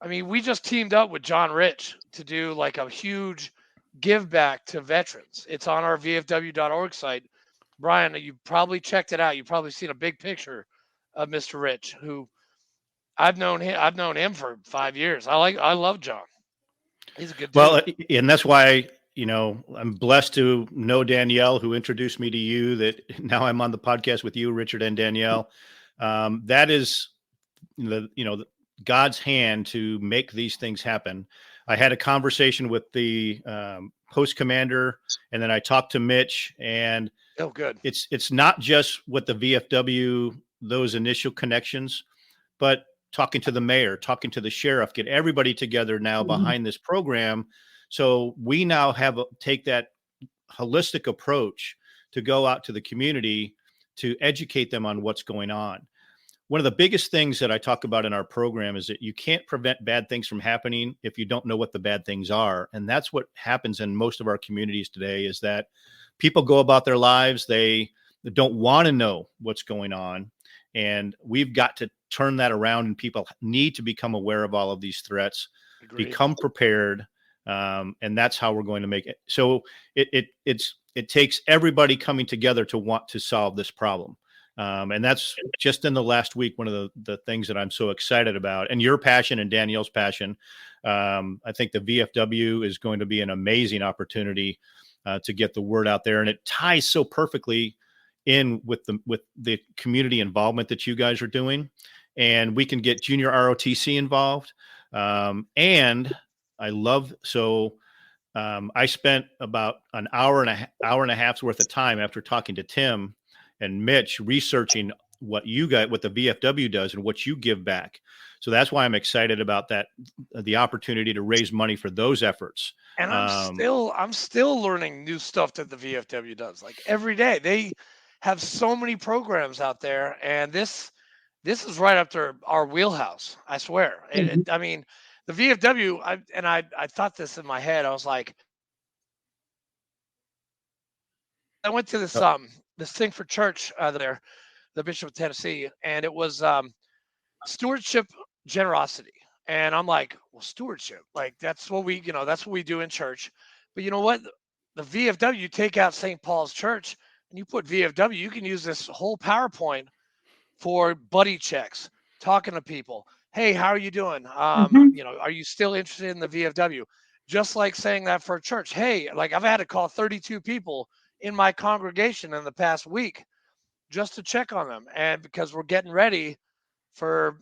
we just teamed up with John Rich to do like a huge give back to veterans. It's on our VFW.org site. Brian, you probably checked it out. You've probably seen a big picture of Mr. Rich, who I've known him for 5 years. I love John. He's a good dude. Well, and that's why, I'm blessed to know Danielle, who introduced me to you, that now I'm on the podcast with you, Richard and Danielle. That is God's hand to make these things happen. I had a conversation with the post commander, and then I talked to Mitch, and good. It's not just what the VFW those initial connections, but talking to the mayor, talking to the sheriff, get everybody together now behind this program. So we now take that holistic approach to go out to the community to educate them on what's going on. One of the biggest things that I talk about in our program is that you can't prevent bad things from happening if you don't know what the bad things are. And that's what happens in most of our communities today, is that people go about their lives. They don't want to know what's going on. And we've got to turn that around, and people need to become aware of all of these threats, become prepared. And that's how we're going to make it. So it takes everybody coming together to want to solve this problem. And that's just in the last week, one of the things that I'm so excited about, and your passion and Danielle's passion. I think the VFW is going to be an amazing opportunity to get the word out there. And it ties so perfectly in with the community involvement that you guys are doing. And we can get junior ROTC involved. And I spent about an hour and a half's worth of time after talking to Tim and Mitch researching what the VFW does and what you give back. So that's why I'm excited about that, the opportunity to raise money for those efforts. And I'm still learning new stuff that the VFW does. Like every day, they have so many programs out there, and this is right up to our wheelhouse. I swear. I mean, the VFW. I thought this in my head. I was like, I went to this thing for church there, the Bishop of Tennessee, and it was stewardship generosity. And I'm like, well, stewardship, like that's what we do in church. But you know what? The VFW, you take out St. Paul's Church and you put VFW, you can use this whole PowerPoint for buddy checks, talking to people. Hey, how are you doing? Are you still interested in the VFW? Just like saying that for a church. Hey, like I've had to call 32 people in my congregation in the past week just to check on them. And because we're getting ready for,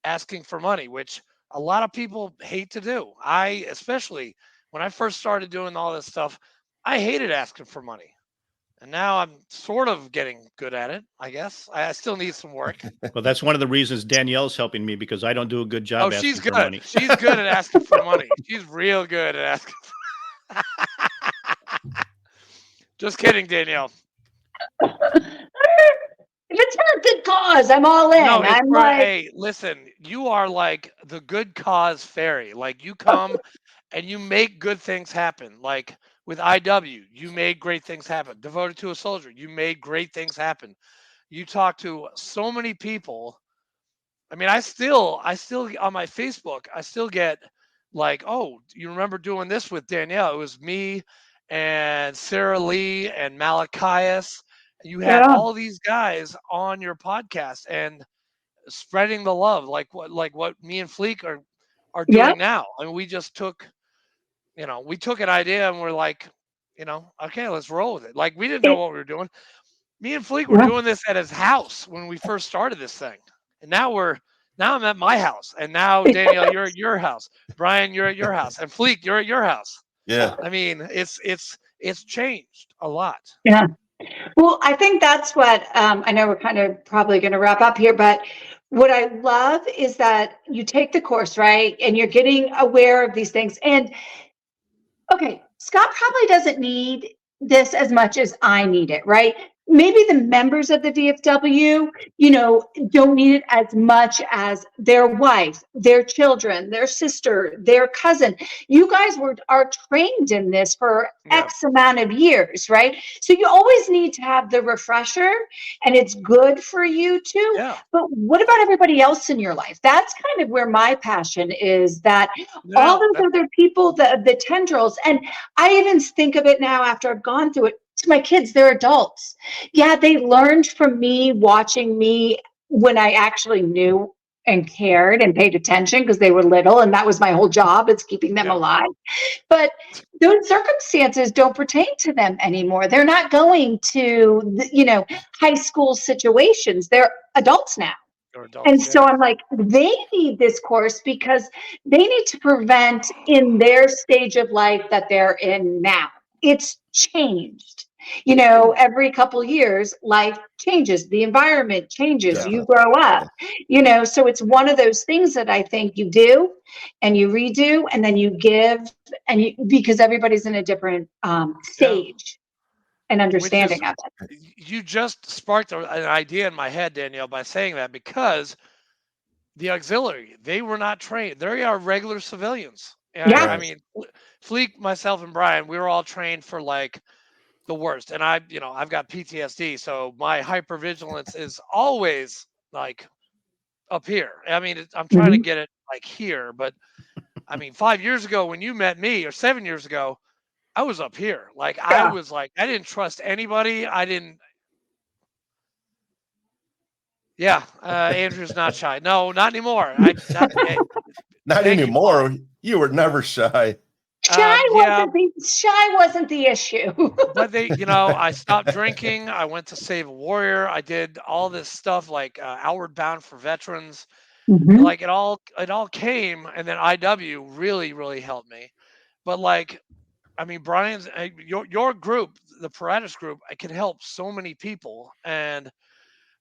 asking for money, which a lot of people hate to do. Especially when I first started doing all this stuff, I hated asking for money. And now I'm sort of getting good at it, I guess. I still need some work. Well, that's one of the reasons Danielle's helping me, because I don't do a good job asking she's good. for money. She's good at asking for money. She's real good at asking for Just kidding, Danielle. If it's for a good cause, I'm all in. No, I'm like, hey, listen, you are like the good cause fairy. Like you come and you make good things happen. Like with IW, you made great things happen. Devoted to a Soldier, you made great things happen. You talk to so many people. I mean, I still on my Facebook, I still get like, oh, you remember doing this with Danielle? It was me and Sarah Lee and Malachias. You had all these guys on your podcast and spreading the love, like what me and Fleek are doing now. I mean, we just took an idea and we're like, okay, let's roll with it. Like we didn't know what we were doing. Me and Fleek were doing this at his house when we first started this thing, and now I'm at my house, and now Danielle, you're at your house. Brian, you're at your house, and Fleek, you're at your house. Yeah. I mean, it's changed a lot. Yeah. Well, I think that's what I know we're kind of probably going to wrap up here, but what I love is that you take the course, right? And you're getting aware of these things. And okay, Scott probably doesn't need this as much as I need it, right? Maybe the members of the VFW, don't need it as much as their wife, their children, their sister, their cousin. You guys are trained in this for X amount of years, right? So you always need to have the refresher, and it's good for you too. Yeah. But what about everybody else in your life? That's kind of where my passion is, that all those other people, the tendrils, and I even think of it now after I've gone through it. To my kids, they're adults. Yeah, they learned from me, watching me when I actually knew and cared and paid attention because they were little, and that was my whole job, is keeping them alive. But those circumstances don't pertain to them anymore. They're not going to, high school situations. They're adults now. And so I'm like, they need this course because they need to prevent in their stage of life that they're in now. It's changed. Every couple years, life changes, the environment changes, Yeah. you grow up, so it's one of those things that I think you do and you redo and then you give because everybody's in a different stage and understanding of it. You just sparked an idea in my head, Danielle, by saying that, because the auxiliary, they were not trained. They are regular civilians. And Yeah. I mean, Fleek, myself, and Brian, we were all trained for like the worst. And I've got PTSD, so my hypervigilance is always like up here. I mean, I'm trying to get it like here, but I mean, 5 years ago when you met me, or 7 years ago, I was up here. Like I was like, I didn't trust anybody. Andrew's not shy. No, not anymore. Not anymore. You were never shy. Shy wasn't the issue. But I stopped drinking. I went to Save a Warrior. I did all this stuff like Outward Bound for Veterans. Like it all came, and then IW really, really helped me. But like, I mean, Brian's your group, the Paratus Group, it can help so many people, and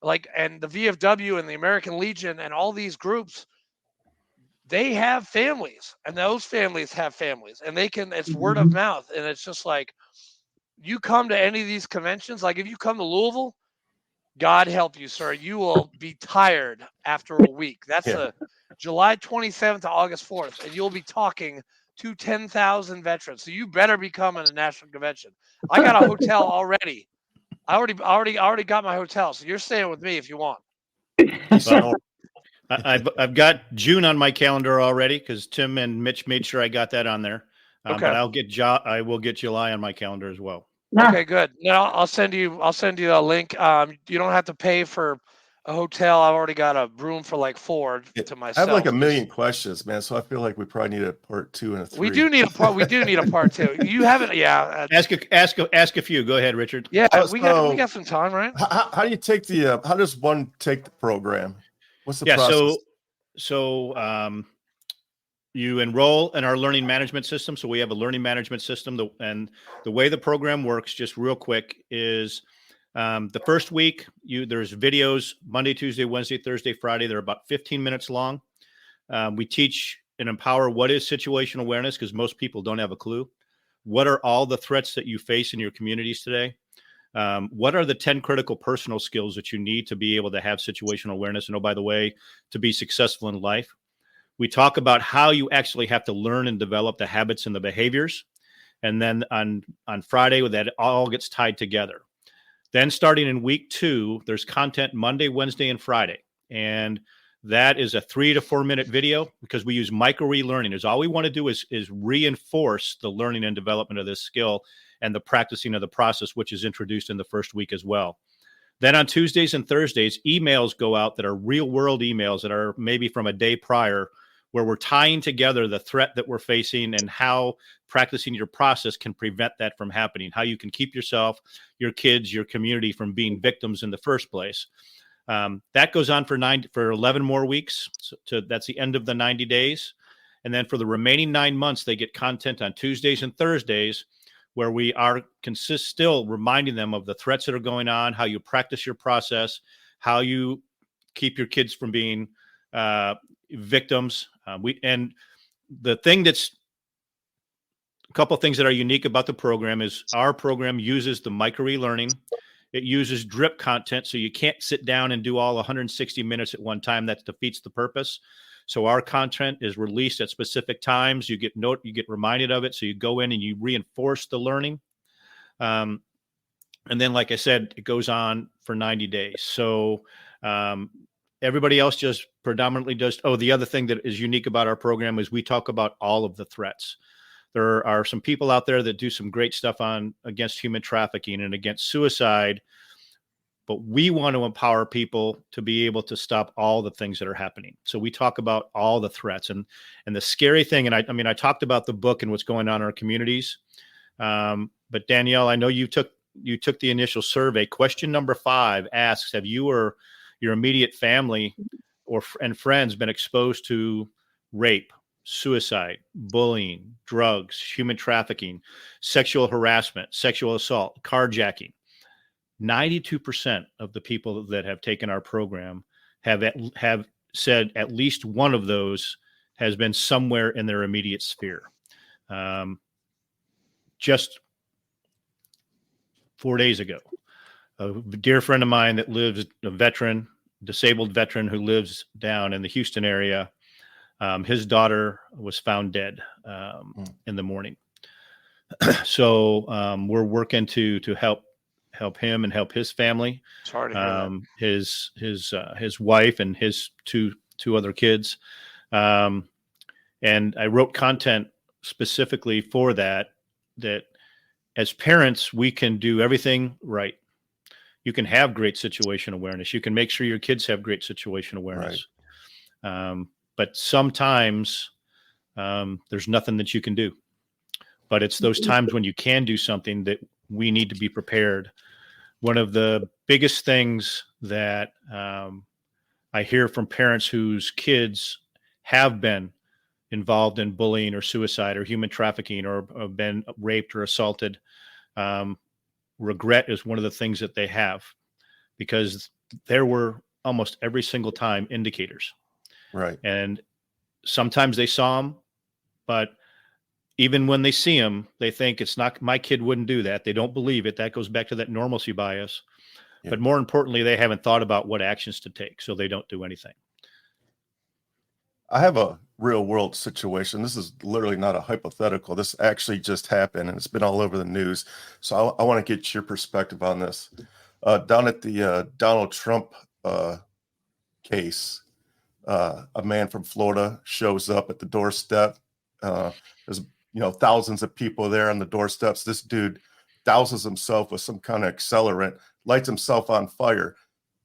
the VFW and the American Legion and all these groups, they have families, and those families have families, and it's word of mouth. And it's just like, you come to any of these conventions, like if you come to Louisville, God help you, sir, you will be tired after a week. That's July 27th to August 4th, and you'll be talking to 10,000 veterans. So you better be coming to national convention. I got a hotel already. I already got my hotel, so you're staying with me if you want. Well, I've got June on my calendar already because Tim and Mitch made sure I got that on there. Okay. But I will get July on my calendar as well. Okay, good. Now I'll send you a link. You don't have to pay for a hotel. I've already got a room for like 4 to myself. I have like a million questions, man. So I feel like we probably need a part 2 and a 3. We do need a part 2. You haven't, Ask a few. Go ahead, Richard. Yeah, we got some time, right? How do you take how does one take the program? What's the process? So you enroll in our learning management system. So we have a learning management system, and the way the program works, just real quick, is the first week there's videos Monday, Tuesday, Wednesday, Thursday, Friday. They're about 15 minutes long. We teach and empower what is situational awareness, because most people don't have a clue. What are all the threats that you face in your communities today? What are the 10 critical personal skills that you need to be able to have situational awareness? And, oh, by the way, to be successful in life. We talk about how you actually have to learn and develop the habits and the behaviors. And then on Friday, that all gets tied together. Then starting in week 2, there's content Monday, Wednesday, and Friday. And that is a 3 to 4 minute video, because we use micro relearning. Is all we want to do is reinforce the learning and development of this skill and the practicing of the process, which is introduced in the first week as well. Then on Tuesdays and Thursdays, emails go out that are real world emails that are maybe from a day prior, where we're tying together the threat that we're facing and how practicing your process can prevent that from happening, how you can keep yourself, your kids, your community from being victims in the first place. That goes on for 11 more weeks. So that's the end of the 90 days. And then for the remaining 9 months, they get content on Tuesdays and Thursdays, where we are still reminding them of the threats that are going on, how you practice your process, how you keep your kids from being victims. And the thing that's a couple of things that are unique about the program is our program uses the micro relearning. It uses drip content, so you can't sit down and do all 160 minutes at one time. That defeats the purpose. So our content is released at specific times. You get reminded of it. So you go in and you reinforce the learning. And then, like I said, it goes on for 90 days. So everybody else just predominantly does. Oh, the other thing that is unique about our program is we talk about all of the threats. There are some people out there that do some great stuff against human trafficking and against suicide, but we want to empower people to be able to stop all the things that are happening. So we talk about all the threats and the scary thing. And I talked about the book and what's going on in our communities. But Danielle, I know you took the initial survey. Question number 5 asks, have you or your immediate family and friends been exposed to rape, suicide, bullying, drugs, human trafficking, sexual harassment, sexual assault, carjacking. 92% of the people that have taken our program have said at least one of those has been somewhere in their immediate sphere. Just 4 days ago, a dear friend of mine that lives, a disabled veteran who lives down in the Houston area, his daughter was found dead in the morning. So we're working to help him and help his family. It's hard to hear his wife and his two other kids. And I wrote content specifically for that as parents, we can do everything right. You can have great situation awareness. You can make sure your kids have great situation awareness. Right. But sometimes there's nothing that you can do. But it's those times when you can do something that we need to be prepared. One of the biggest things that I hear from parents whose kids have been involved in bullying or suicide or human trafficking or have been raped or assaulted, regret is one of the things that they have, because there were almost every single time indicators. Right. And sometimes they saw them, but even when they see them, they think it's not, my kid wouldn't do that. They don't believe it. That goes back to that normalcy bias. Yeah. But more importantly, they haven't thought about what actions to take, so they don't do anything. I have a real world situation. This is literally not a hypothetical. This actually just happened, and it's been all over the news. So I want to get your perspective on this. Down at the Donald Trump case, a man from Florida shows up at the doorstep. There's thousands of people there on the doorsteps. This dude douses himself with some kind of accelerant, lights himself on fire.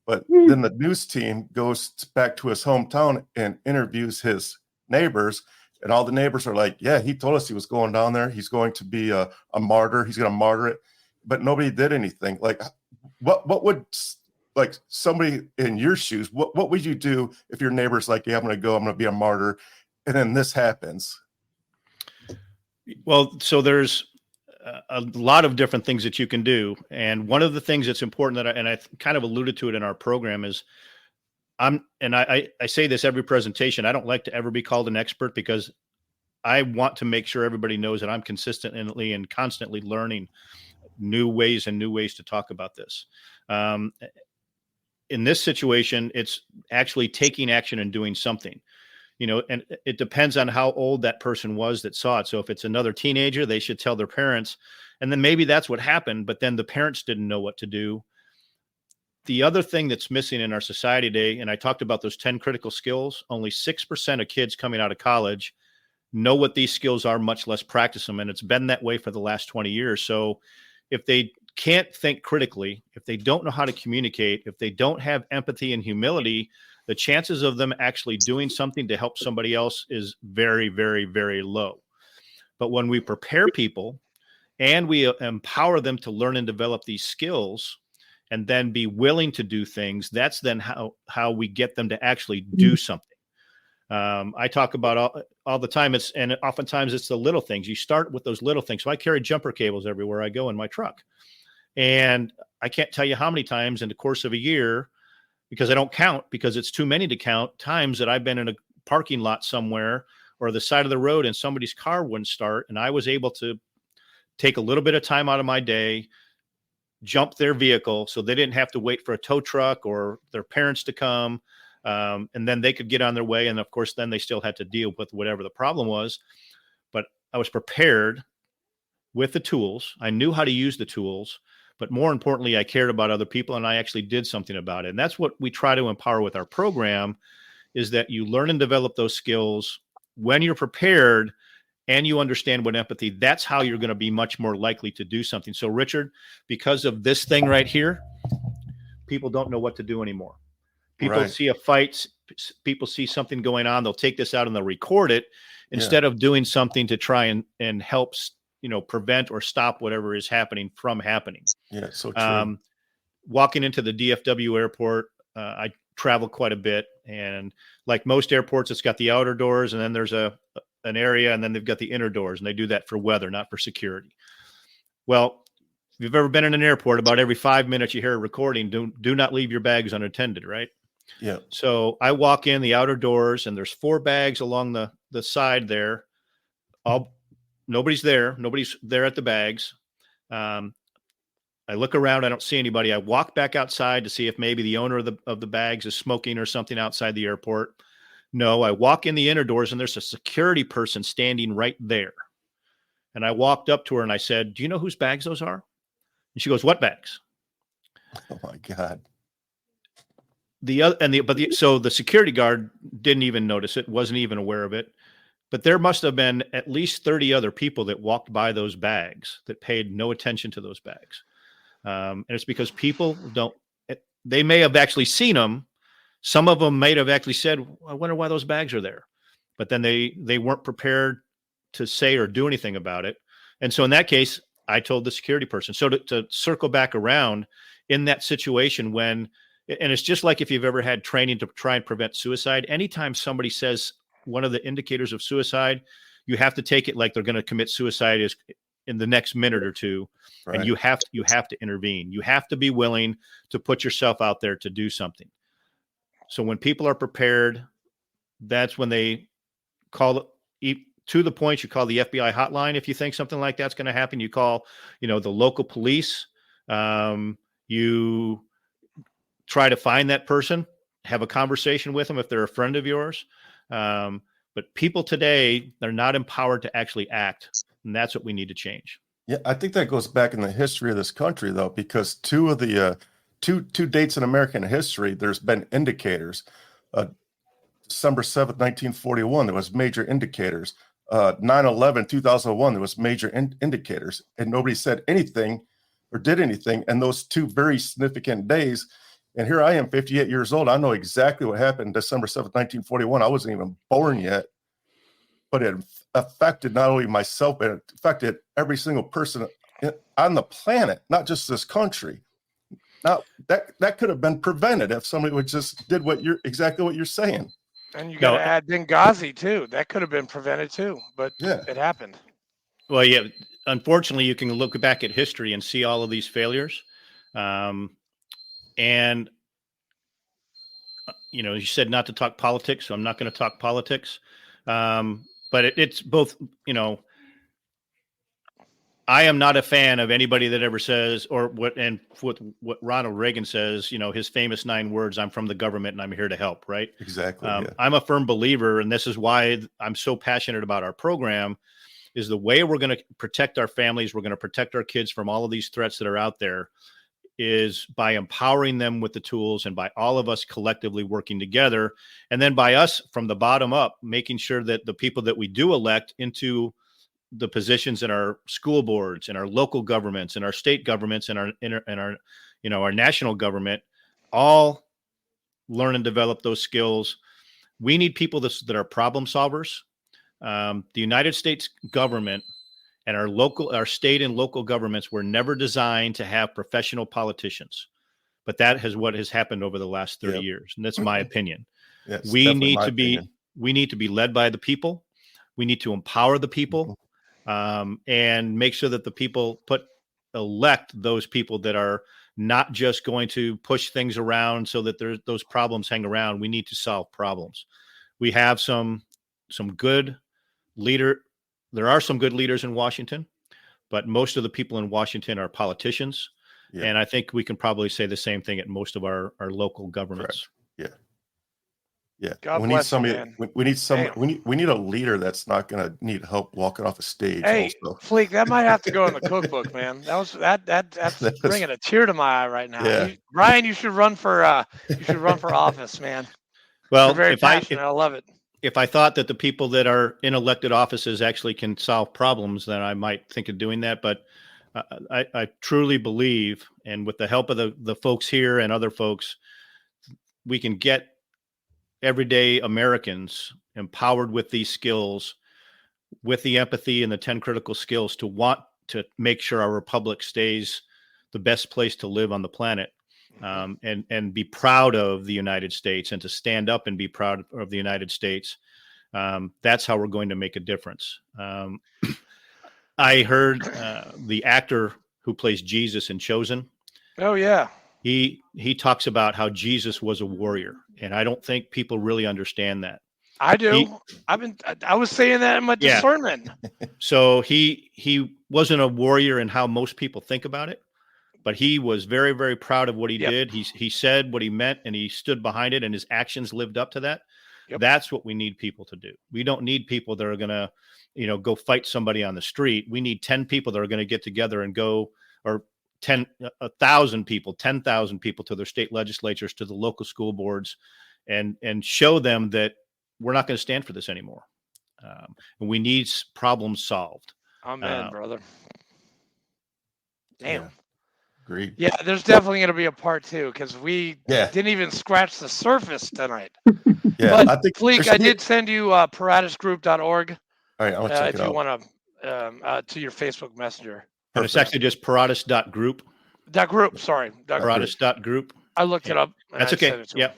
But then the news team goes back to his hometown and interviews his neighbors, and all the neighbors are like, yeah, he told us he was going down there. He's going to be a martyr. He's going to martyr it. But nobody did anything. Like, what would, like, somebody in your shoes, what would you do if your neighbor's like, yeah, I'm going to be a martyr, and then this happens? Well, so there's a lot of different things that you can do. And one of the things that's important that I kind of alluded to it in our program is I say this every presentation. I don't like to ever be called an expert, because I want to make sure everybody knows that I'm consistently and constantly learning new ways to talk about this. In this situation, it's actually taking action and doing something. And it depends on how old that person was that saw it. So if it's another teenager, they should tell their parents, and then maybe that's what happened, but then the parents didn't know what to do. The other thing that's missing in our society today, and I talked about those 10 critical skills, only 6% of kids coming out of college know what these skills are, much less practice them. And it's been that way for the last 20 years. So if they can't think critically, if they don't know how to communicate, if they don't have empathy and humility, the chances of them actually doing something to help somebody else is very, very, very low. But when we prepare people and we empower them to learn and develop these skills and then be willing to do things, that's then how we get them to actually do something. I talk about all the time, and oftentimes it's the little things. You start with those little things. So I carry jumper cables everywhere I go in my truck. And I can't tell you how many times in the course of a year, because I don't count, because it's too many to count, times that I've been in a parking lot somewhere or the side of the road and somebody's car wouldn't start. And I was able to take a little bit of time out of my day, jump their vehicle so they didn't have to wait for a tow truck or their parents to come. And then they could get on their way. And of course, then they still had to deal with whatever the problem was. But I was prepared with the tools. I knew how to use the tools. But more importantly, I cared about other people, and I actually did something about it. And that's what we try to empower with our program, is that you learn and develop those skills when you're prepared and you understand what empathy, that's how you're going to be much more likely to do something. So Richard, because of this thing right here, people don't know what to do anymore. People see a fight, people see something going on, they'll take this out and they'll record it instead of doing something to try and help prevent or stop whatever is happening from happening. Yeah, so true. Walking into the DFW airport, I travel quite a bit, and like most airports, it's got the outer doors, and then there's a an area, and then they've got the inner doors, and they do that for weather, not for security. Well, if you've ever been in an airport, about every 5 minutes you hear a recording, do not leave your bags unattended, right? Yeah. So I walk in the outer doors, and there's 4 bags along the side there. Nobody's there. Nobody's there at the bags. I look around. I don't see anybody. I walk back outside to see if maybe the owner of the bags is smoking or something outside the airport. No, I walk in the inner doors, and there's a security person standing right there. And I walked up to her and I said, "Do you know whose bags those are?" And she goes, "What bags?" Oh my God. So the security guard didn't even notice it, wasn't even aware of it. But there must have been at least 30 other people that walked by those bags that paid no attention to those bags. And it's because people they may have actually seen them. Some of them might have actually said, "I wonder why those bags are there." But then they weren't prepared to say or do anything about it. And so in that case, I told the security person. So to circle back around in that situation and it's just like if you've ever had training to try and prevent suicide, anytime somebody says one of the indicators of suicide, you have to take it like they're going to commit suicide is in the next minute or two. Right. And you have to intervene. You have to be willing to put yourself out there to do something. So when people are prepared, that's when they call to the point. You call the FBI hotline. If you think something like that's going to happen, you call, the local police. You try to find that person, have a conversation with them if they're a friend of yours. But people today, they're not empowered to actually act. And that's what we need to change. Yeah, I think that goes back in the history of this country, though, because two of the two dates in American history, there's been indicators. December 7th, 1941, there was major indicators. 9/11, 2001, there was major indicators. And nobody said anything or did anything. And those 2 very significant days. And here I am, 58 years old. I know exactly what happened December 7th, 1941. I wasn't even born yet. But it affected not only myself, but it affected every single person on the planet, not just this country. Now, that could have been prevented if somebody would just did exactly what you're saying. And you got to add Benghazi too. That could have been prevented too, but it happened. Well, yeah. Unfortunately, you can look back at history and see all of these failures. And you said not to talk politics, so I'm not going to talk politics. But it's both, I am not a fan of anybody that ever says, or what Ronald Reagan says, his famous 9 words, "I'm from the government and I'm here to help," right? Exactly. I'm a firm believer, and this is why I'm so passionate about our program, is the way we're going to protect our families, we're going to protect our kids from all of these threats that are out there, is by empowering them with the tools and by all of us collectively working together. And then by us from the bottom up, making sure that the people that we do elect into the positions in our school boards and our local governments and our state governments and our national government all learn and develop those skills. We need people that are problem solvers. The United States government and our state and local governments were never designed to have professional politicians, but that is what has happened over the last 30 years. And that's my opinion. Yes, we need to be led by the people. We need to empower the people, and make sure that the people elect those people that are not just going to push things around so that those problems hang around. We need to solve problems. We have some good leader. There are some good leaders in Washington, but most of the people in Washington are politicians. Yeah. And I think we can probably say the same thing at most of our local governments. Correct. Yeah. God bless somebody. We need a leader that's not going to need help walking off a stage. Hey, also. Fleek, that might have to go in the cookbook, man. That's bringing a tear to my eye right now. Yeah. Ryan, you should run for office, man. Well, you're very passionate. I love it. If I thought that the people that are in elected offices actually can solve problems, then I might think of doing that. But I truly believe, and with the help of the folks here and other folks, we can get everyday Americans empowered with these skills, with the empathy and the 10 critical skills to want to make sure our republic stays the best place to live on the planet. And be proud of the United States, and to stand up and be proud of the United States. That's how we're going to make a difference. I heard the actor who plays Jesus in Chosen. Oh yeah. He talks about how Jesus was a warrior, and I don't think people really understand that. I do. I was saying that in my sermon. So he wasn't a warrior in how most people think about it, but he was very, very proud of what he did. He said what he meant, and he stood behind it, and his actions lived up to that. Yep. That's what we need people to do. We don't need people that are going to, go fight somebody on the street. We need 10 people that are going to get together and go, or 1,000 people, 10,000 people to their state legislatures, to the local school boards, and show them that we're not going to stand for this anymore. And we need problems solved. Amen, brother. Damn. Yeah. Agreed. Yeah, there's definitely going to be a part 2 because we didn't even scratch the surface tonight. Yeah, but I think Fleek, I did send you paratusgroup.org. All right, I'm gonna check it if out. you want to to your Facebook Messenger. And it's actually just paratus.group. Group, sorry. Paratus.group. I looked it up. That's okay. Yep.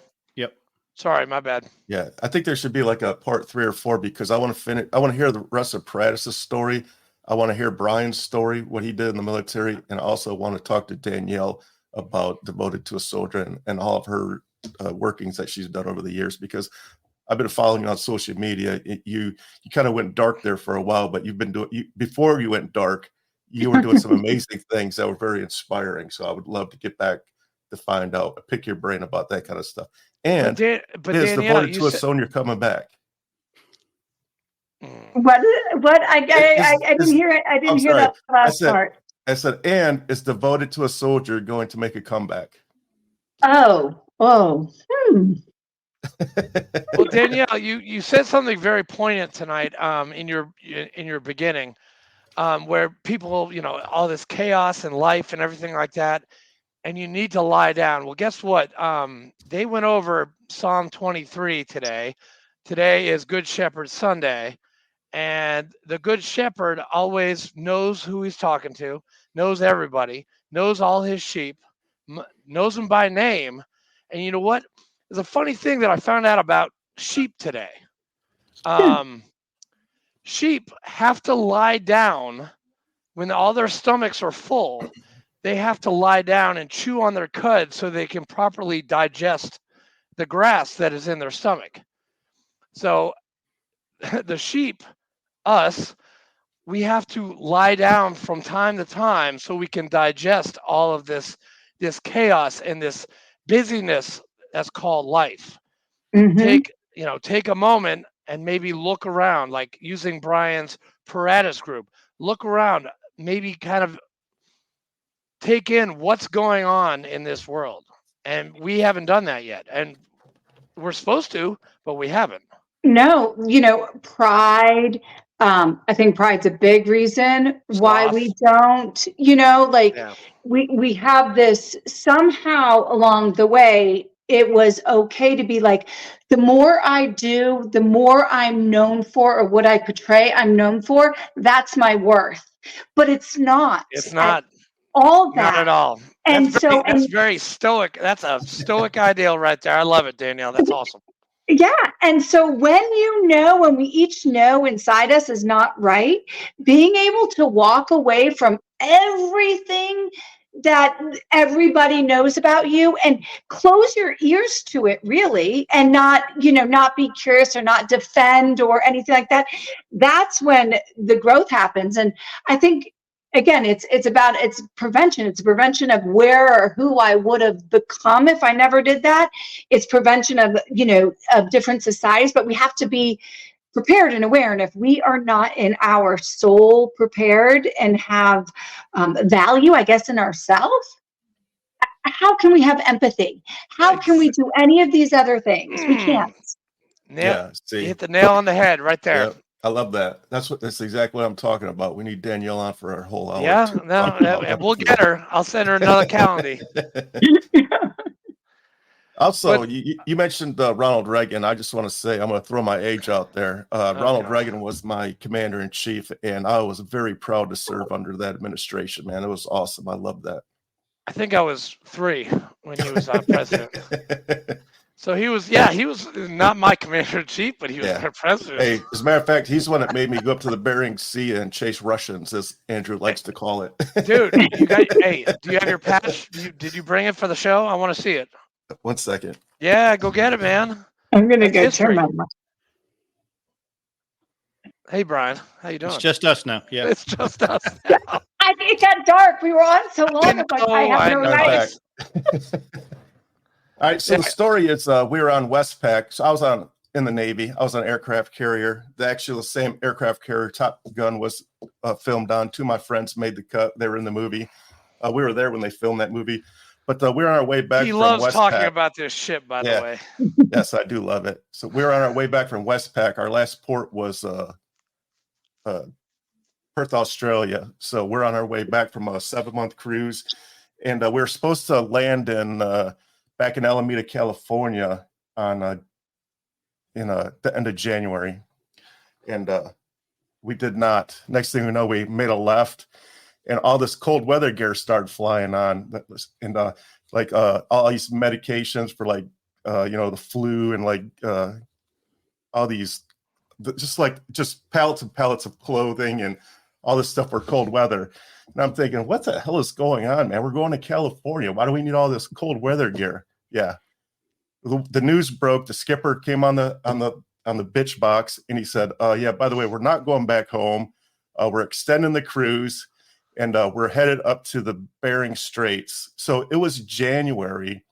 Sorry, my bad. Yeah, I think there should be like a part 3 or 4 because I want to finish. I want to hear the rest of Paratus' story. I want to hear Brian's story, what he did in the military, and I also want to talk to Danielle about Devoted to a Soldier and all of her workings that she's done over the years. Because I've been following you on social media. You kind of went dark there for a while, but you've been doing before you went dark. You were doing some amazing things that were very inspiring. So I would love to get back to find out, pick your brain about that kind of stuff. And but is Danielle, Devoted to a Soldier coming back? What? I didn't hear it. I didn't hear that last part. I said, and is Devoted to a Soldier going to make a comeback? Oh. Well, Danielle, you said something very poignant tonight in your beginning, where people, all this chaos in life and everything like that, and you need to lie down. Well, guess what? They went over Psalm 23 today. Today is Good Shepherd Sunday, and the Good Shepherd always knows who he's talking to, knows everybody, knows all his sheep, knows them by name. And you know what? There's a funny thing that I found out about sheep today. Sheep have to lie down when all their stomachs are full. They have to lie down and chew on their cud so they can properly digest the grass that is in their stomach. So the sheep, us, we have to lie down from time to time so we can digest all of this chaos and this busyness that's called life. Mm-hmm. Take a moment and maybe look around, like using Brian's Paratus Group. Look around, maybe kind of take in what's going on in this world. And we haven't done that yet. And we're supposed to, but we haven't. No, pride. I think pride's a big reason why we don't, we have this somehow along the way. It was okay to be like, the more I do, the more I'm known for, or what I portray I'm known for, that's my worth. But it's not. It's not. All that. Not at all. And that's very stoic. That's a stoic ideal right there. I love it, Danielle. That's awesome. Yeah. And so when when we each know inside us is not right, being able to walk away from everything that everybody knows about you and close your ears to it, really, and not be curious or not defend or anything like that. That's when the growth happens. And I think, again, it's prevention. It's prevention of where or who I would have become if I never did that. It's prevention of, of different societies, but we have to be prepared and aware. And if we are not in our soul prepared and have value, I guess, in ourselves, how can we have empathy? How can we do any of these other things? We can't. You hit the nail on the head right there. Yep. I love that. That's exactly what I'm talking about. We need Danielle on for our whole hour. Yeah, we'll get her. I'll send her another calendar. Also, you mentioned Ronald Reagan. I just want to say, I'm going to throw my age out there. Ronald Reagan was my commander in chief, and I was very proud to serve under that administration, man. It was awesome. I love that. I think I was 3 when he was president. So he was not my commander in chief, but he was our president. Hey, as a matter of fact, he's the one that made me go up to the Bering Sea and chase Russians, as Andrew likes to call it. Dude, do you have your patch? Did you bring it for the show? I want to see it. 1 second. Yeah, go get it, man. I'm gonna That's go history. turn my. Hey, Brian, how you doing? It's just us now. Yeah. It's just us now. It got dark. We were on so long. I have no know. lights. All right, so the story is we were on Westpac. So I was in the Navy. I was on an aircraft carrier. The same aircraft carrier Top Gun was filmed on. Two of my friends made the cut. They were in the movie. We were there when they filmed that movie. But we were on our way back He from loves Westpac. talking about this shit, by the way. Yes, I do love it. So we were on our way back from Westpac. Our last port was Perth, Australia. So we're on our way back from a 7-month cruise. And we were supposed to land back in Alameda, California on the end of January. And we did not. Next thing we know, we made a left. And all this cold weather gear started flying on, and all these medications for the flu and all these, just pallets and pallets of clothing and all this stuff for cold weather. And I'm thinking, what the hell is going on, man? We're going to California. Why do we need all this cold weather gear? Yeah, the news broke. The skipper came on the bitch box, and he said, "Yeah, by the way, we're not going back home. We're extending the cruise." And we're headed up to the Bering Straits. So it was January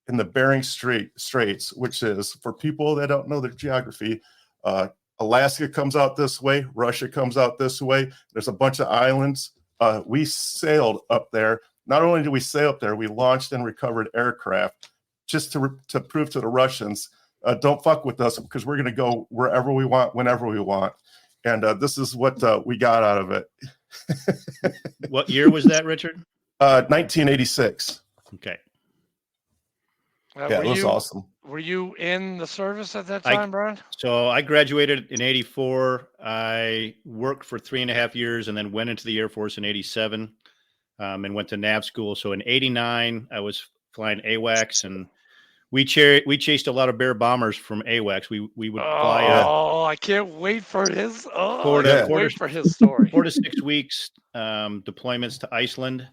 in the Bering Straits, which is, for people that don't know their geography, Alaska comes out this way, Russia comes out this way. There's a bunch of islands. We sailed up there. Not only did we sail up there, we launched and recovered aircraft just to prove to the Russians, don't fuck with us because we're going to go wherever we want, whenever we want. And this is what we got out of it. What year was that, Richard? 1986. Okay. Yeah, it was awesome. Were you in the service at that time, Brian? So I graduated in 84. I worked for 3.5 years and then went into the Air Force in 87 and went to nav school. So in 89, I was flying AWACS, and we chased a lot of Bear bombers from AWACS. We would fly. I can't wait for his. For his story. 4 to 6 weeks deployments to Iceland,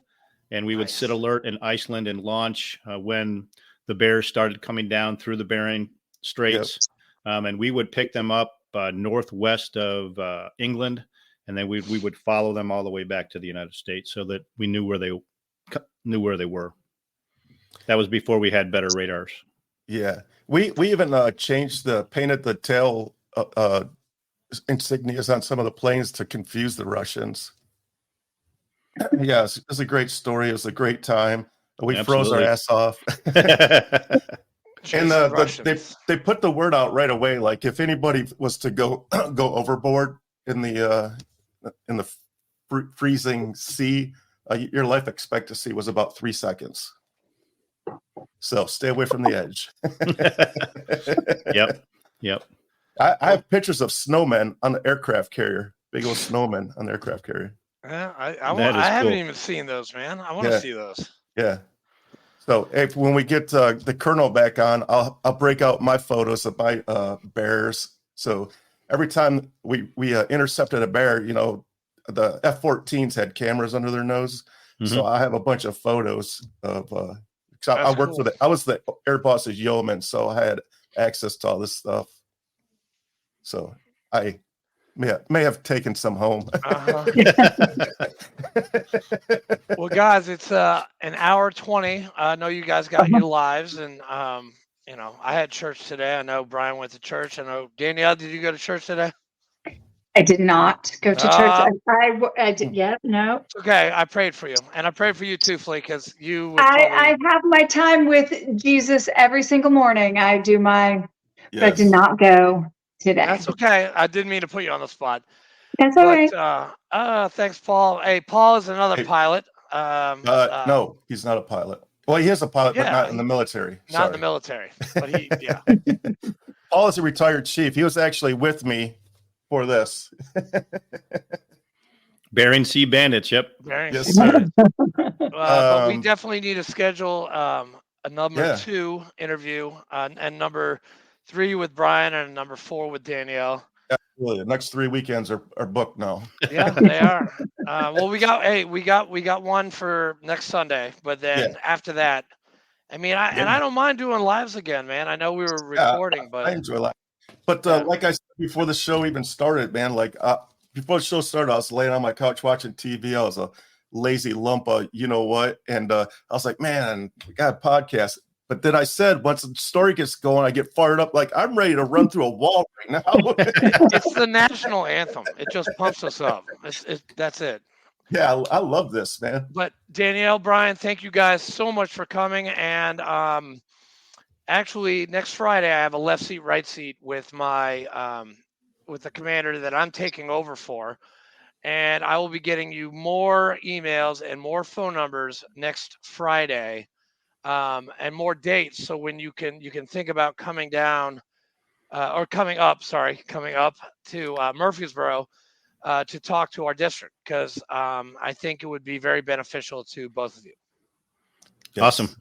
and we would sit alert in Iceland and launch when the bears started coming down through the Bering Straits, and we would pick them up northwest of England, and then we would follow them all the way back to the United States so that we knew where they were. That was before we had better radars. Yeah, we even painted the tail insignias on some of the planes to confuse the Russians. Yeah, it was a great story. It was a great time. We froze our ass off. And they put the word out right away. Like if anybody was to go overboard in the freezing sea, your life expectancy was about 3 seconds. So stay away from the edge. Yep. I have pictures of snowmen on the aircraft carrier. Big old snowmen on the aircraft carrier. Yeah, I haven't even seen those, man. I want to see those. Yeah. So when we get the Colonel back on, I'll break out my photos of my bears. So every time we intercepted a bear, the F-14s had cameras under their nose. Mm-hmm. So I have a bunch of photos of. I worked for I was the air boss's yeoman, so I had access to all this stuff. So I may have taken some home. Well, guys, it's an hour 20. I know you guys got your lives, and I had church today. I know Brian went to church. I know Danielle, did you go to church today? I did not go to church. I did. Yeah, no. It's okay. I prayed for you, and I prayed for you too, Flea, because you. I have my time with Jesus every single morning. I do my, but I did not go today. That's okay. I didn't mean to put you on the spot. That's all right. Thanks, Paul. Hey, Paul is another pilot. No, he's not a pilot. Well, he is a pilot, but not in the military. Not in the military, but he. Yeah. Paul is a retired chief. He was actually with me for this. Bering Sea Bandits, yep. Yes, sir. But we definitely need to schedule a number 2 interview, and number 3 with Brian, and number 4 with Danielle. Absolutely. The next 3 weekends are booked now. Yeah, they are. Well, we got one for next Sunday, but then after that, I mean, I don't mind doing lives again, man. I know we were recording, but I enjoy live. But like I said before the show even started, man, like before the show started, I was laying on my couch watching TV. I was a lazy lump of you know what, and I was like, man, we got a podcast. But then I said, once the story gets going, I get fired up. Like I'm ready to run through a wall right now. It's the national anthem. It just pumps us up. That's it. Yeah, I love this, man. But Danielle, Brian, thank you guys so much for coming. And actually, next Friday, I have a left seat, right seat with my with the commander that I'm taking over for. And I will be getting you more emails and more phone numbers next Friday. And more dates, so when you can think about coming down coming up to Murfreesboro to talk to our district, because I think it would be very beneficial to both of you. Yes. Awesome.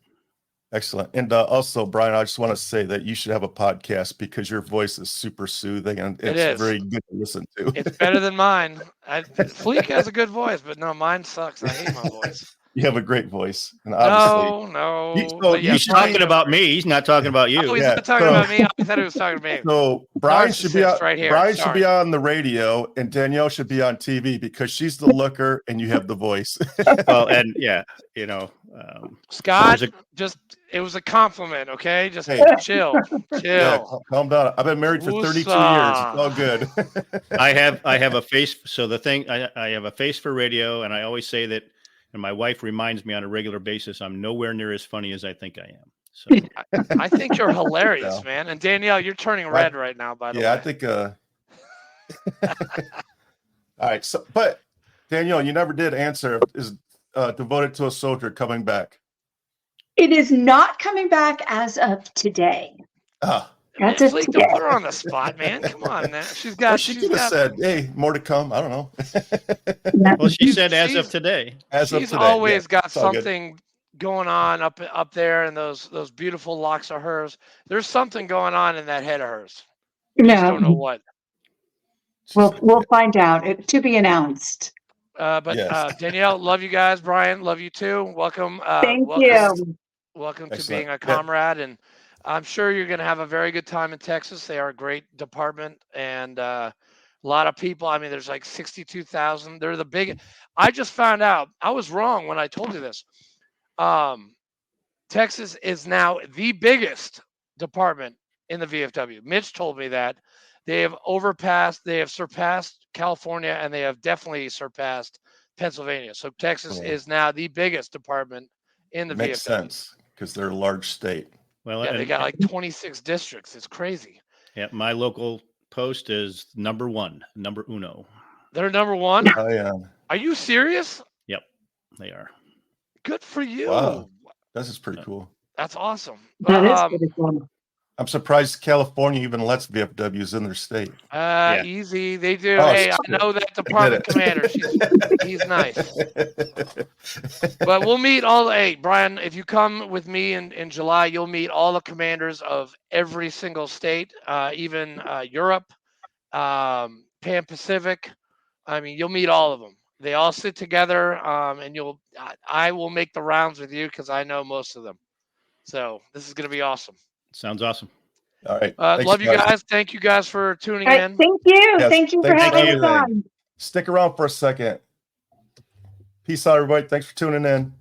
Excellent. And also, Brian, I just want to say that you should have a podcast because your voice is super soothing and it's very good to listen to. It's better than mine. Fleek has a good voice, but no, mine sucks. I hate my voice. You have a great voice. And No. He's talking about me. He's not talking about you. Oh, he's not talking about me. I thought he was talking to me. So Brian should be on, right here. Brian should be on the radio, and Danielle should be on TV because she's the looker and you have the voice. Well, and Scott, it was a compliment. Okay, just chill. Yeah, calm down. I've been married for 32 years. It's all good. I have a face. So the thing, I have a face for radio, and I always say that. And my wife reminds me on a regular basis, I'm nowhere near as funny as I think I am. So I think you're hilarious, man. And Danielle, you're turning red right now, by the way. Yeah, I think. All right. So, but Danielle, you never did answer. Is Devoted to a Soldier coming back? It is not coming back as of today. Don't put her on the spot, man. Come on, man. She could have said, "Hey, more to come." I don't know. Well, she said as of today. She's always got something going on up there, and those beautiful locks of hers. There's something going on in that head of hers. I just don't know what. We'll find out. To be announced. But Danielle, love you guys. Brian, love you too. Welcome. Thank you. Welcome to being a comrade, and I'm sure you're going to have a very good time in Texas. They are a great department, and a lot of people. I mean, there's like 62,000. They're the big. I just found out. I was wrong when I told you this. Texas is now the biggest department in the VFW. Mitch told me that they have surpassed California, and they have definitely surpassed Pennsylvania. So Texas is now the biggest department in the VFW. Makes sense because they're a large state. Well, yeah, they got like 26 districts. It's crazy. Yeah, my local post is number uno. They're number one? Oh, yeah. Are you serious? Yep, they are. Good for you. Wow. This is pretty cool. That's awesome. That is pretty cool. I'm surprised California even lets VFWs in their state. Easy. They do. Oh, hey, I know that department commander. He's nice. But we'll meet Brian, if you come with me in July, you'll meet all the commanders of every single state, even Europe, Pan Pacific. I mean, you'll meet all of them. They all sit together, and I will make the rounds with you because I know most of them. So this is going to be awesome. Sounds awesome. All right. Love you guys. Thank you guys for tuning in. Thank you. Yes, thank you for having us on. Stick around for a second. Peace out, everybody. Thanks for tuning in.